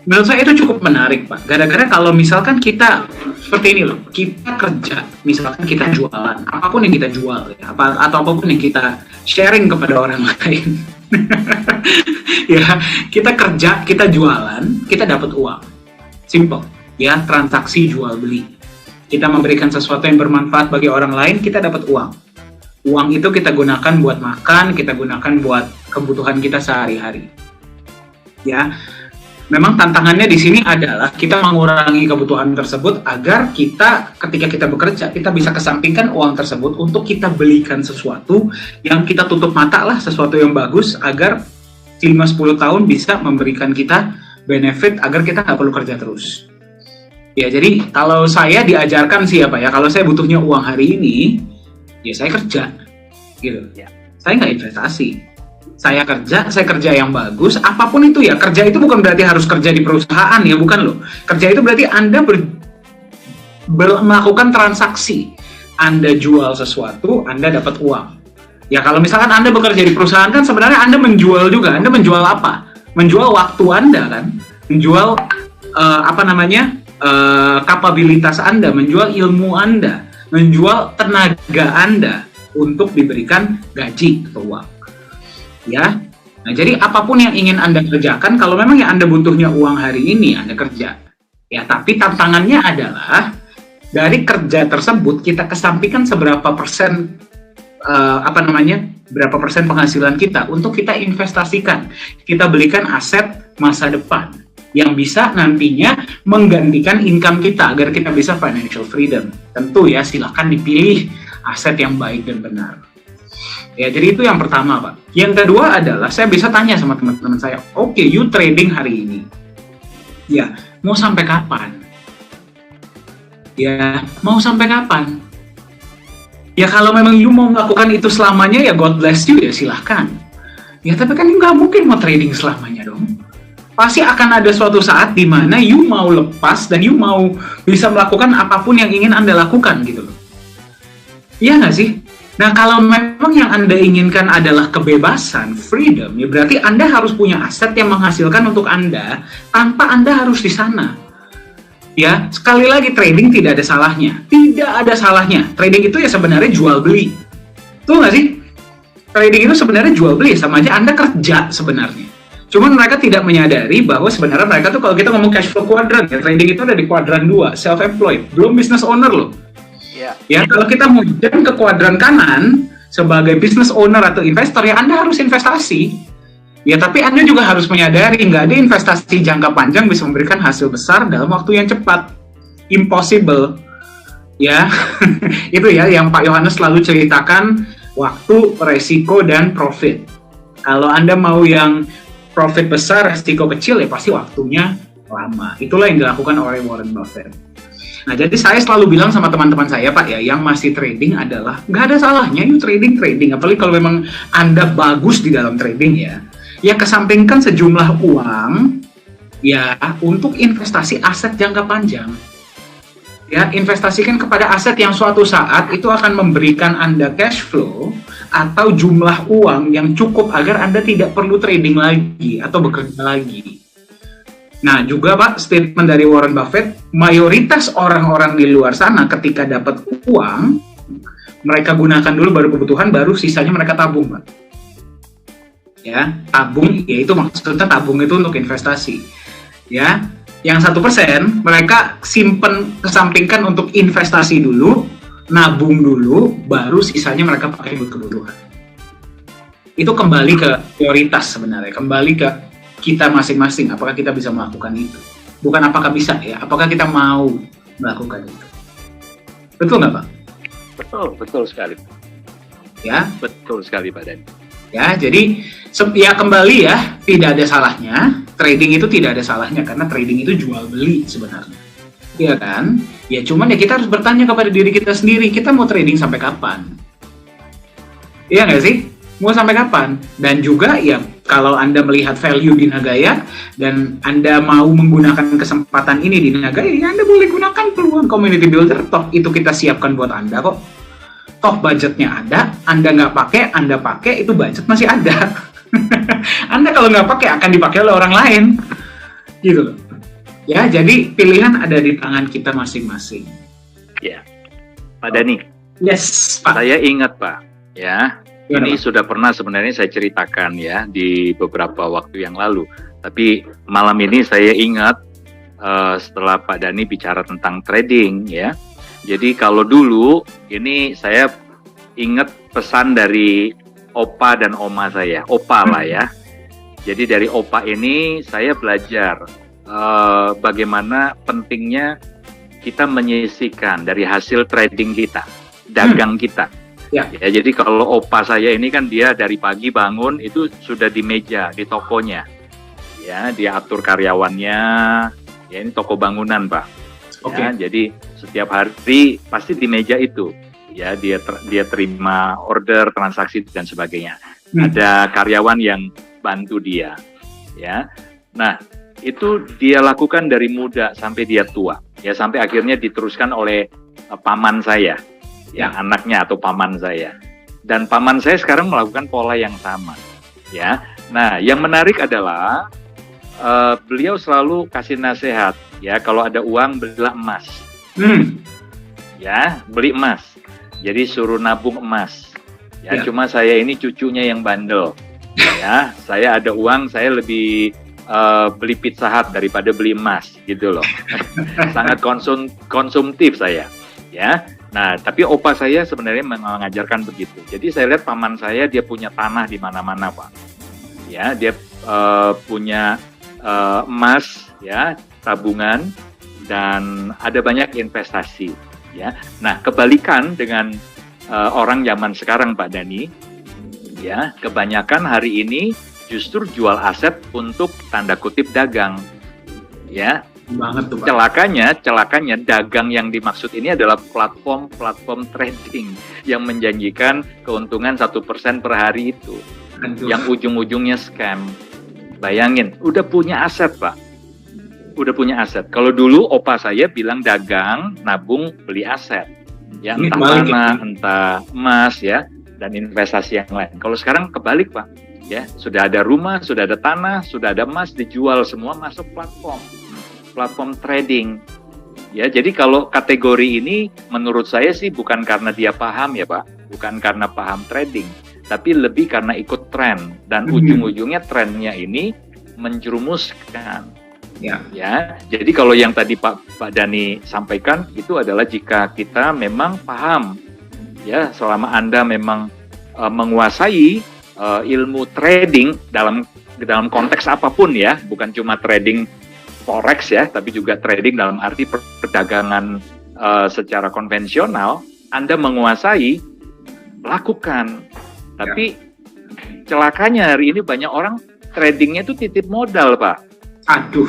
menurut saya itu cukup menarik Pak. Gara-gara kalau misalkan kita seperti ini loh, kita kerja, misalkan kita jualan, apapun yang kita jual, ya, atau apapun yang kita sharing kepada orang lain. Ya, kita kerja, kita jualan, kita dapat uang. Simple, ya, transaksi jual beli. Kita memberikan sesuatu yang bermanfaat bagi orang lain, kita dapat uang. Uang itu kita gunakan buat makan, kita gunakan buat kebutuhan kita sehari-hari. Ya, memang tantangannya di sini adalah kita mengurangi kebutuhan tersebut agar kita ketika kita bekerja kita bisa kesampingkan uang tersebut untuk kita belikan sesuatu yang kita tutup mata lah, sesuatu yang bagus agar 5-10 tahun bisa memberikan kita benefit agar kita nggak perlu kerja terus. Ya, jadi kalau saya diajarkan sih ya Pak ya, kalau saya butuhnya uang hari ini, ya saya kerja, gitu. Ya. Saya nggak investasi. Saya kerja yang bagus, apapun itu ya. Kerja itu bukan berarti harus kerja di perusahaan ya, bukan loh. Kerja itu berarti Anda melakukan transaksi. Anda jual sesuatu, Anda dapat uang. Ya kalau misalkan Anda bekerja di perusahaan kan sebenarnya Anda menjual juga. Anda menjual apa? Menjual waktu Anda kan? Menjual kapabilitas Anda, menjual ilmu Anda, menjual tenaga Anda untuk diberikan gaji atau uang. Ya. Nah, jadi apapun yang ingin Anda kerjakan, kalau memang yang Anda butuhnya uang hari ini, Anda kerja. Ya, tapi tantangannya adalah dari kerja tersebut kita kesampingkan seberapa persen berapa persen penghasilan kita untuk kita investasikan. Kita belikan aset masa depan yang bisa nantinya menggantikan income kita agar kita bisa financial freedom. Tentu ya, silakan dipilih aset yang baik dan benar. Ya, jadi itu yang pertama, Pak. Yang kedua adalah saya bisa tanya sama teman-teman saya, oke, you trading hari ini. Ya, mau sampai kapan? Ya, mau sampai kapan? Ya, kalau memang you mau melakukan itu selamanya, ya God bless you, ya silahkan. Ya, tapi kan you nggak mungkin mau trading selamanya dong. Pasti akan ada suatu saat di mana you mau lepas dan you mau bisa melakukan apapun yang ingin Anda lakukan gitu loh. Iya nggak sih? Nah, kalau memang yang Anda inginkan adalah kebebasan, freedom, ya berarti Anda harus punya aset yang menghasilkan untuk Anda tanpa Anda harus di sana. Ya, sekali lagi trading tidak ada salahnya. Tidak ada salahnya. Trading itu ya sebenarnya jual beli. Tuh nggak sih? Trading itu sebenarnya jual beli, sama aja Anda kerja sebenarnya. Cuman mereka tidak menyadari bahwa sebenarnya mereka tuh kalau kita ngomong cash flow quadrant, ya trading itu ada di kuadran 2, self-employed, belum business owner loh. Ya, kalau kita mau jam ke kuadran kanan sebagai business owner atau investor, ya Anda harus investasi. Ya, tapi Anda juga harus menyadari nggak ada investasi jangka panjang bisa memberikan hasil besar dalam waktu yang cepat. Impossible. Ya, itu ya yang Pak Yohanes selalu ceritakan, waktu, resiko, dan profit. Kalau Anda mau yang profit besar, resiko kecil, ya pasti waktunya lama. Itulah yang dilakukan oleh Warren Buffett. Nah, jadi saya selalu bilang sama teman-teman saya, Pak, ya, yang masih trading adalah nggak ada salahnya you trading. Apalagi kalau memang Anda bagus di dalam trading ya. Ya, kesampingkan sejumlah uang ya untuk investasi aset jangka panjang. Ya, investasikan kepada aset yang suatu saat itu akan memberikan Anda cash flow atau jumlah uang yang cukup agar Anda tidak perlu trading lagi atau bekerja lagi. Nah, juga Pak, statement dari Warren Buffett, mayoritas orang-orang di luar sana ketika dapat uang, mereka gunakan dulu baru kebutuhan, baru sisanya mereka tabung, Pak. Ya, tabung, yaitu maksudnya tabung itu untuk investasi. Ya, yang 1% mereka simpen, kesampingkan untuk investasi dulu, nabung dulu, baru sisanya mereka pakai buat kebutuhan. Itu kembali ke prioritas sebenarnya, kembali ke kita masing-masing, apakah kita bisa melakukan itu. Bukan apakah bisa ya, apakah kita mau melakukan itu. Betul nggak Pak? Betul sekali. Ya, betul sekali Pak Dani. Ya, jadi ya kembali ya, tidak ada salahnya. Trading itu tidak ada salahnya karena trading itu jual beli sebenarnya. Iya kan? Ya cuman ya kita harus bertanya kepada diri kita sendiri, kita mau trading sampai kapan? Iya nggak sih? Mau sampai kapan? Dan juga ya kalau Anda melihat value di Nagaya dan Anda mau menggunakan kesempatan ini di Nagaya, ya Anda boleh gunakan peluang community builder. Toh itu kita siapkan buat Anda kok. Toh budgetnya ada, Anda nggak pakai, Anda pakai, itu budget masih ada. Anda kalau nggak pakai akan dipakai oleh orang lain, gitu loh. Ya, jadi pilihan ada di tangan kita masing-masing. Ya, Pak Dani. Yes, Pak. Saya ingat Pak, ya. Gimana, ini Pak? sudah pernah sebenarnya saya ceritakan ya di beberapa waktu yang lalu. Tapi malam ini saya ingat setelah Pak Dani bicara tentang trading ya. Jadi kalau dulu ini saya ingat pesan dari opa dan oma saya, opa lah ya. Jadi dari opa ini saya belajar bagaimana pentingnya kita menyisihkan dari hasil trading kita, dagang kita. Ya, jadi kalau opa saya ini kan dia dari pagi bangun itu sudah di meja di tokonya, ya dia atur karyawannya. Ya ini toko bangunan Pak. Ya, jadi setiap hari pasti di meja itu, ya dia terima order, transaksi dan sebagainya. Ada karyawan yang bantu dia, ya. Nah, itu dia lakukan dari muda sampai dia tua, ya sampai akhirnya diteruskan oleh paman saya, ya anaknya atau paman saya. Dan paman saya sekarang melakukan pola yang sama, ya. Nah, yang menarik adalah beliau selalu kasih nasihat. Ya, kalau ada uang belilah emas. Ya, beli emas. Jadi suruh nabung emas. Ya, cuma saya ini cucunya yang bandel. Ya, saya ada uang, saya lebih beli Pizza Hut daripada beli emas, gitu loh. Sangat konsumtif saya. Ya, nah tapi opa saya sebenarnya mengajarkan begitu. Jadi saya lihat paman saya dia punya tanah di mana-mana, Pak. Ya, dia punya emas, ya, tabungan, dan ada banyak investasi, ya. Nah, kebalikan dengan orang zaman sekarang, Pak Dhani, ya, kebanyakan hari ini justru jual aset untuk tanda kutip dagang, ya. Banget tuh, Pak. Celakanya dagang yang dimaksud ini adalah platform trading yang menjanjikan keuntungan 1% per hari itu, yang ujung-ujungnya scam. Bayangin, udah punya aset, Pak. Udah punya aset. Kalau dulu opa saya bilang dagang, nabung, beli aset. Ya, entah tanah, entah emas, ya, dan investasi yang lain. Kalau sekarang kebalik, Pak. Ya, sudah ada rumah, sudah ada tanah, sudah ada emas, dijual semua masuk platform trading. Ya, jadi kalau kategori ini menurut saya sih bukan karena dia paham ya, Pak. Bukan karena paham trading, tapi lebih karena ikut tren, dan ujung-ujungnya trennya ini menjerumuskan. Ya, jadi kalau yang tadi Pak Dhani sampaikan itu adalah jika kita memang paham, ya, selama Anda memang menguasai ilmu trading dalam konteks apapun ya, bukan cuma trading forex ya, tapi juga trading dalam arti perdagangan secara konvensional, Anda menguasai, lakukan. Tapi celakanya hari ini banyak orang tradingnya itu titip modal, Pak. Aduh.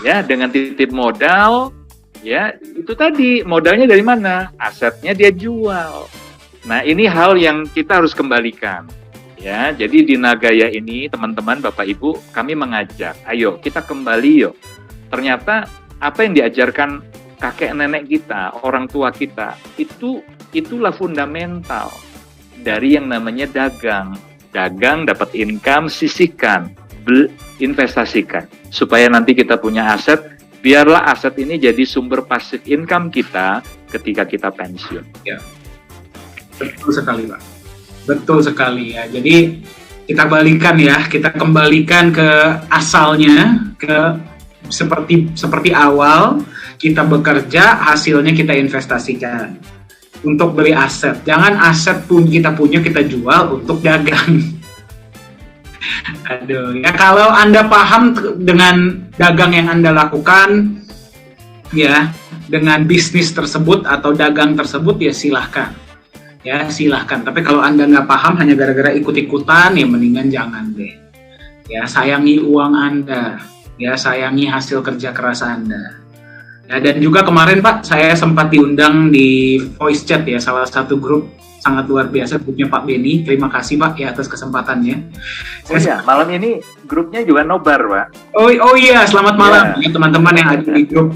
Ya, dengan titip modal, ya itu tadi modalnya dari mana? Asetnya dia jual. Nah, ini hal yang kita harus kembalikan. Ya, jadi di Nagaya ini teman-teman, Bapak Ibu, kami mengajak, ayo kita kembali yuk. Ternyata apa yang diajarkan kakek nenek kita, orang tua kita, itulah fundamental dari yang namanya dagang. Dagang, dapat income, sisihkan, investasikan. Supaya nanti kita punya aset, biarlah aset ini jadi sumber pasif income kita ketika kita pensiun. Ya. Betul sekali, Pak. Betul sekali ya. Jadi kita balikan ya, kita kembalikan ke asalnya, ke seperti awal kita bekerja, hasilnya kita investasikan untuk beli aset. Jangan aset pun kita punya kita jual untuk dagang. Aduh, ya kalau Anda paham dengan dagang yang Anda lakukan, ya, dengan bisnis tersebut atau dagang tersebut, ya silahkan. Ya, silahkan. Tapi kalau Anda nggak paham hanya gara-gara ikut-ikutan, ya mendingan jangan deh. Ya, sayangi uang Anda. Ya, sayangi hasil kerja keras Anda. Ya, dan juga kemarin Pak, saya sempat diundang di voice chat ya, salah satu grup sangat luar biasa, grupnya Pak Benny. Terima kasih Pak ya atas kesempatannya. Malam ini grupnya juga nobar, Pak. Oh iya, selamat malam ya teman-teman yang ada di grup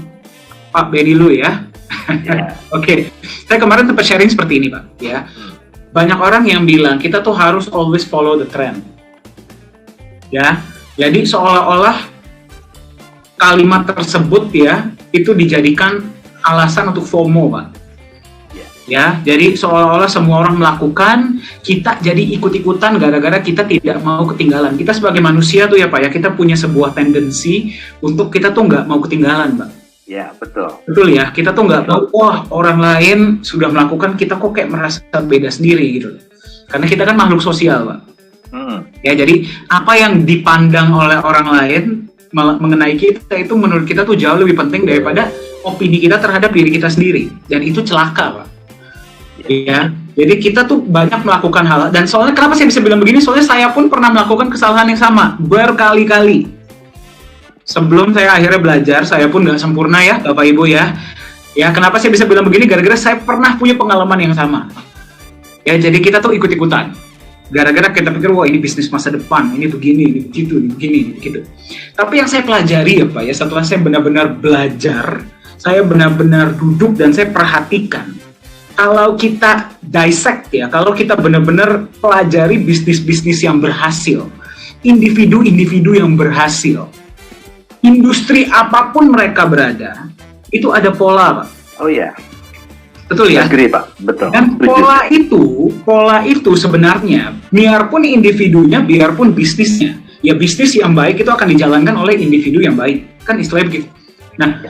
Pak Benny lu ya. Oke. Saya kemarin sempat sharing seperti ini Pak ya. Banyak orang yang bilang kita tuh harus always follow the trend. Ya. Jadi seolah-olah kalimat tersebut ya itu dijadikan alasan untuk FOMO, Pak. Ya, jadi seolah-olah semua orang melakukan, kita jadi ikut-ikutan gara-gara kita tidak mau ketinggalan. Kita sebagai manusia tuh ya Pak ya, kita punya sebuah tendensi untuk kita tuh nggak mau ketinggalan, Pak. Ya, betul. Betul ya, kita tuh nggak mau, wah orang lain sudah melakukan, kita kok kayak merasa beda sendiri gitu. Karena kita kan makhluk sosial, Pak. Ya, jadi apa yang dipandang oleh orang lain mengenai kita itu menurut kita tuh jauh lebih penting daripada opini kita terhadap diri kita sendiri. Dan itu celaka, Pak. Ya, jadi kita tuh banyak melakukan hal, dan soalnya kenapa saya bisa bilang begini, soalnya saya pun pernah melakukan kesalahan yang sama berkali-kali. Sebelum saya akhirnya belajar, saya pun nggak sempurna ya Bapak Ibu ya. Ya, kenapa saya bisa bilang begini? Gara-gara saya pernah punya pengalaman yang sama. Ya, jadi kita tuh ikut-ikutan. Gara-gara kita pikir, wah ini bisnis masa depan, ini begini, ini begitu, ini begini, ini begitu. Tapi yang saya pelajari ya Pak, ya setelah saya benar-benar belajar, saya benar-benar duduk dan saya perhatikan. Kalau kita dissect ya, kalau kita benar-benar pelajari bisnis-bisnis yang berhasil, individu-individu yang berhasil, industri apapun mereka berada, itu ada pola Pak. Oh iya. Betul ya? Agree, Pak. Betul. Dan pola itu sebenarnya, biarpun individunya, biarpun bisnisnya, ya bisnis yang baik itu akan dijalankan oleh individu yang baik. Kan istilahnya begitu. Nah,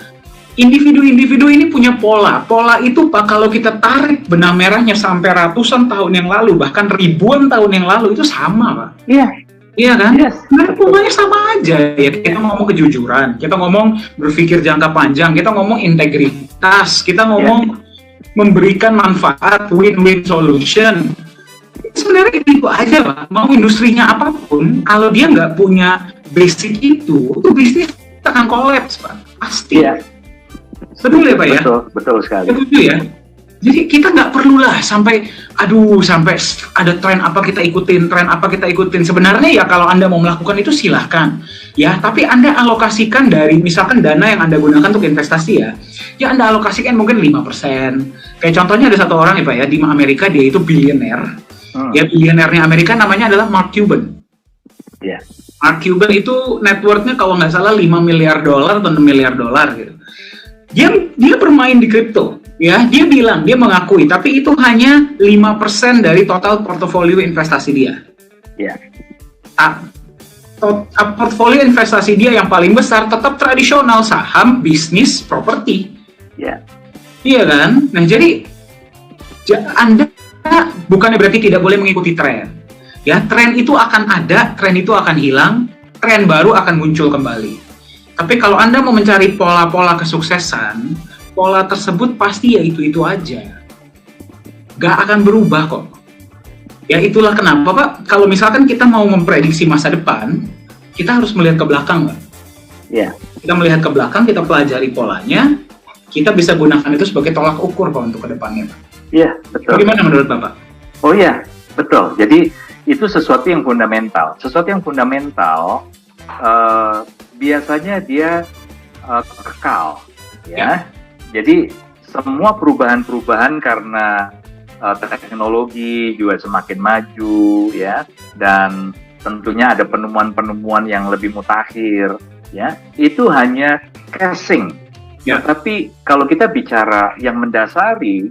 individu-individu ini punya pola. Pola itu Pak, kalau kita tarik benang merahnya sampai ratusan tahun yang lalu, bahkan ribuan tahun yang lalu, itu sama Pak. Iya. Iya kan? Yes. Nah, polanya sama aja ya. Kita ngomong kejujuran, kita ngomong berpikir jangka panjang, kita ngomong integritas, kita ngomong memberikan manfaat, win-win solution. Sebenarnya itu aja Pak. Mau industrinya apapun, kalau dia nggak punya basic itu bisnis akan kolaps Pak. Pasti. Iya. Betul ya Pak ya? Betul sekali. Betul ya. Jadi kita nggak perlulah sampai ada tren apa kita ikutin. Sebenarnya ya kalau Anda mau melakukan itu silahkan. Ya, tapi Anda alokasikan dari misalkan dana yang Anda gunakan untuk investasi ya Anda alokasikan mungkin 5%. Kayak contohnya ada satu orang ya Pak ya, di Amerika dia itu bilioner. Ya, bilionernya Amerika namanya adalah Mark Cuban. Iya. Mark Cuban itu net worth-nya kalau nggak salah 5 miliar dolar atau 6 miliar dolar gitu. Dia bermain di kripto. Ya, dia mengakui, tapi itu hanya 5% dari total portofolio investasi dia. Iya. Portfolio investasi dia yang paling besar tetap tradisional, saham, bisnis, properti. Iya. Iya kan? Nah, jadi Anda bukannya berarti tidak boleh mengikuti tren. Ya, tren itu akan ada, tren itu akan hilang, tren baru akan muncul kembali. Tapi kalau Anda mau mencari pola-pola kesuksesan, pola tersebut pasti ya itu aja. Gak akan berubah kok. Ya itulah kenapa Pak, kalau misalkan kita mau memprediksi masa depan, kita harus melihat ke belakang Pak. Iya. Kita melihat ke belakang, kita pelajari polanya, kita bisa gunakan itu sebagai tolak ukur Pak untuk ke depannya Pak. Iya, betul. Bagaimana menurut Bapak? Oh iya, betul. Jadi itu sesuatu yang fundamental. Sesuatu yang fundamental biasanya dia kekal, ya. Jadi semua perubahan-perubahan karena teknologi juga semakin maju, ya, dan tentunya ada penemuan-penemuan yang lebih mutakhir, ya. Itu hanya casing. Ya. Tapi kalau kita bicara yang mendasari,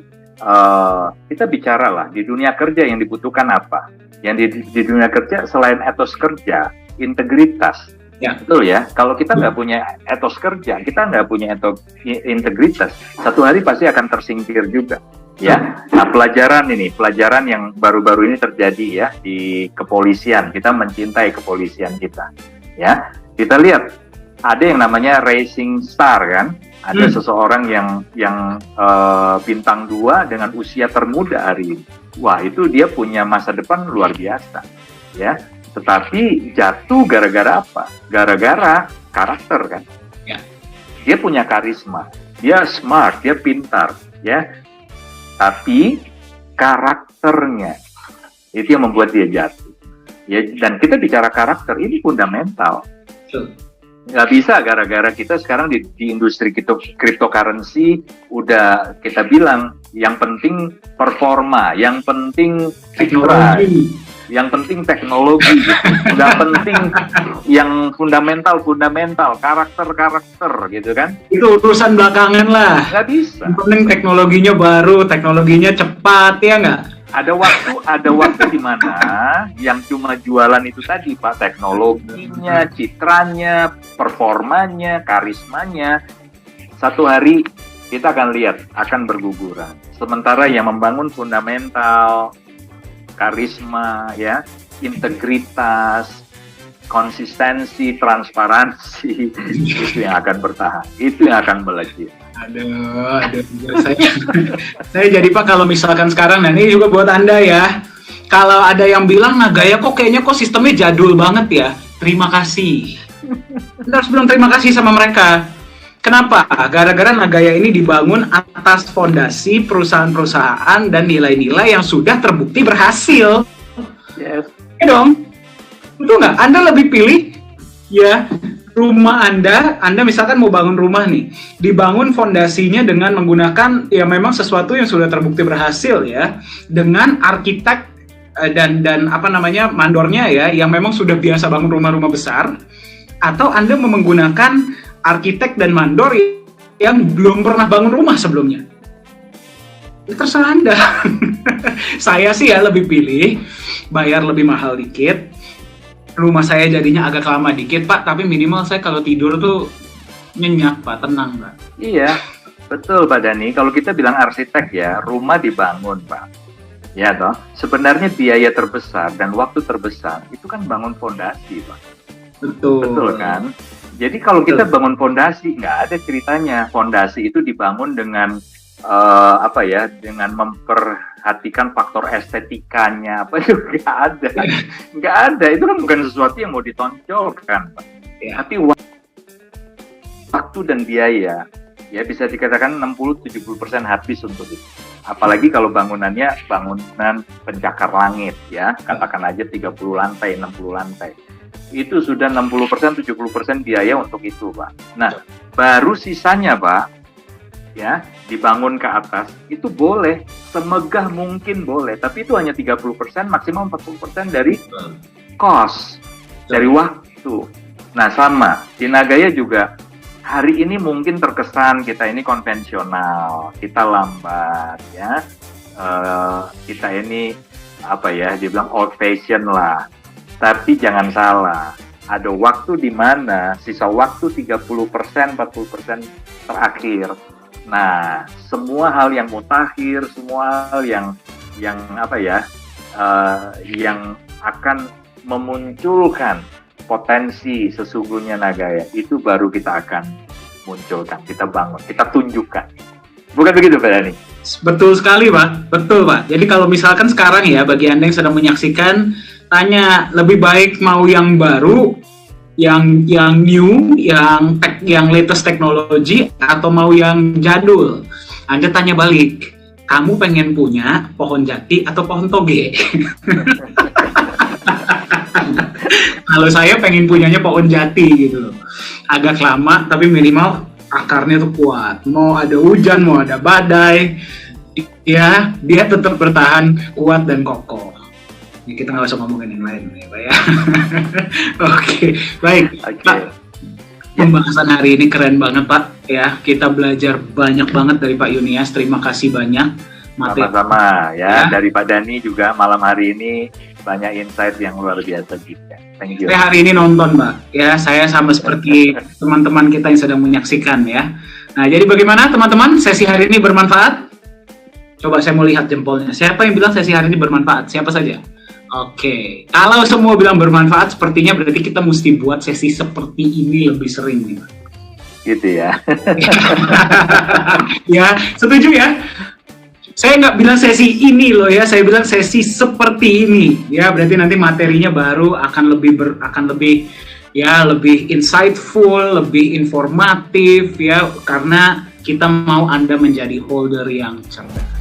kita bicaralah di dunia kerja yang dibutuhkan apa? Yang di dunia kerja selain etos kerja, integritas. Ya. Betul ya, kalau kita nggak punya etos kerja, kita nggak punya integritas, satu hari pasti akan tersingkir juga. Ya, nah pelajaran yang baru-baru ini terjadi ya di kepolisian, kita mencintai kepolisian kita. Ya, kita lihat ada yang namanya Rising Star kan, ada seseorang yang bintang 2 dengan usia termuda hari ini. Wah, itu dia punya masa depan luar biasa. Ya. Tetapi jatuh gara-gara apa? Gara-gara karakter kan. Ya. Dia punya karisma, dia smart, dia pintar, ya. Tapi karakternya itu yang membuat dia jatuh. Ya, dan kita bicara karakter ini fundamental. Nggak bisa gara-gara kita sekarang di industri cryptocurrency udah kita bilang yang penting performa, yang penting teknologi. Yang penting teknologi, nggak penting yang fundamental, karakter gitu kan? Itu urusan belakangan lah. Nggak bisa. Yang penting teknologinya baru, teknologinya cepat, ya nggak? Ada waktu di mana yang cuma jualan itu tadi Pak, teknologinya, citranya, performanya, karismanya. Satu hari kita akan lihat akan berguguran. Sementara yang membangun fundamental, karisma, ya, integritas, konsistensi, transparansi, itu yang akan bertahan, itu yang akan melejit. Aduh, saya jadi Pak kalau misalkan sekarang, nah ini juga buat Anda ya, kalau ada yang bilang Nagaya kok kayaknya sistemnya jadul banget ya, terima kasih. Anda harus bilang terima kasih sama mereka. Kenapa? Gara-gara Nagaya ini dibangun atas fondasi perusahaan-perusahaan dan nilai-nilai yang sudah terbukti berhasil. Yes. Ya dong, betul nggak? Anda lebih pilih ya rumah Anda misalkan mau bangun rumah nih, dibangun fondasinya dengan menggunakan ya memang sesuatu yang sudah terbukti berhasil ya, dengan arsitek dan apa namanya mandornya ya, yang memang sudah biasa bangun rumah-rumah besar, atau Anda menggunakan arsitek dan mandor yang belum pernah bangun rumah sebelumnya. Terserah Anda. Saya sih ya lebih pilih bayar lebih mahal dikit, rumah saya jadinya agak lama dikit Pak, tapi minimal saya kalau tidur tuh nyenyak Pak, tenang Pak. Iya, betul Pak Dani. Kalau kita bilang arsitek ya, rumah dibangun Pak. Ya toh, sebenarnya biaya terbesar dan waktu terbesar itu kan bangun fondasi Pak. Betul kan? Jadi kalau kita bangun fondasi, nggak ada ceritanya. Fondasi itu dibangun dengan dengan memperhatikan faktor estetikanya, apa itu nggak ada. Itu kan bukan sesuatu yang mau ditonjolkan, Pak. Ya. Tapi waktu dan biaya, ya bisa dikatakan 60-70% habis untuk itu. Apalagi kalau bangunannya bangunan pencakar langit, ya, katakan aja 30 lantai, 60 lantai. Itu sudah 60%, 70% biaya untuk itu, Pak. Nah, baru sisanya, Pak, ya, dibangun ke atas, itu boleh, semegah mungkin boleh, tapi itu hanya 30%, maksimal 40% dari cost, dari waktu. Nah, sama, di Nagaya juga, hari ini mungkin terkesan kita ini konvensional, kita lambat, ya, kita ini, dibilang old fashion lah. Tapi jangan salah, ada waktu di mana sisa waktu 30%, 40% terakhir. Nah, semua hal yang mutakhir, semua hal yang akan memunculkan potensi sesungguhnya Nagaya, itu baru kita akan munculkan, kita bangun, kita tunjukkan. Bukan begitu Pak Dani? Betul sekali Pak, betul Pak. Jadi kalau misalkan sekarang ya, bagi Anda yang sedang menyaksikan, tanya lebih baik mau yang baru, yang new, yang latest teknologi, atau mau yang jadul. Anda tanya balik, kamu pengen punya pohon jati atau pohon toge? Kalau saya pengen punyanya pohon jati gitu, agak lama tapi minimal akarnya tuh kuat. Mau ada hujan, mau ada badai, ya dia tetap bertahan kuat dan kokoh. Ya, kita nggak usah ngomongin yang lain ya Pak ya. Oke, baik Pak. Pembahasan hari ini keren banget Pak ya. Kita belajar banyak banget dari Pak Yunias. Terima kasih banyak. Sama-sama ya. Dari Pak Dani juga malam hari ini banyak insight yang luar biasa juga. Thank you. Saya hari ini nonton Pak ya. Saya sama seperti teman-teman kita yang sedang menyaksikan ya. Nah jadi bagaimana teman-teman, sesi hari ini bermanfaat? Coba saya mau lihat jempolnya. Siapa yang bilang sesi hari ini bermanfaat? Siapa saja? Oke, kalau semua bilang bermanfaat, sepertinya berarti kita mesti buat sesi seperti ini lebih sering nih, Pak. Gitu ya. Ya, setuju ya? Saya nggak bilang sesi ini loh ya, saya bilang sesi seperti ini. Ya, berarti nanti materinya baru akan lebih insightful, lebih informatif ya, karena kita mau Anda menjadi holder yang cerdas.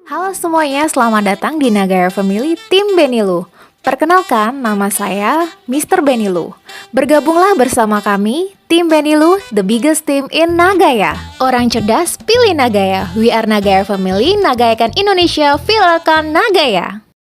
Halo semuanya, selamat datang di Nagaya Family Tim Benilu. Perkenalkan, nama saya Mr. Benilu. Bergabunglah bersama kami, Tim Benilu, the biggest team in Nagaya. Orang cerdas, pilih Nagaya. We are Nagaya Family, nagayakan Indonesia, viralkan Nagaya.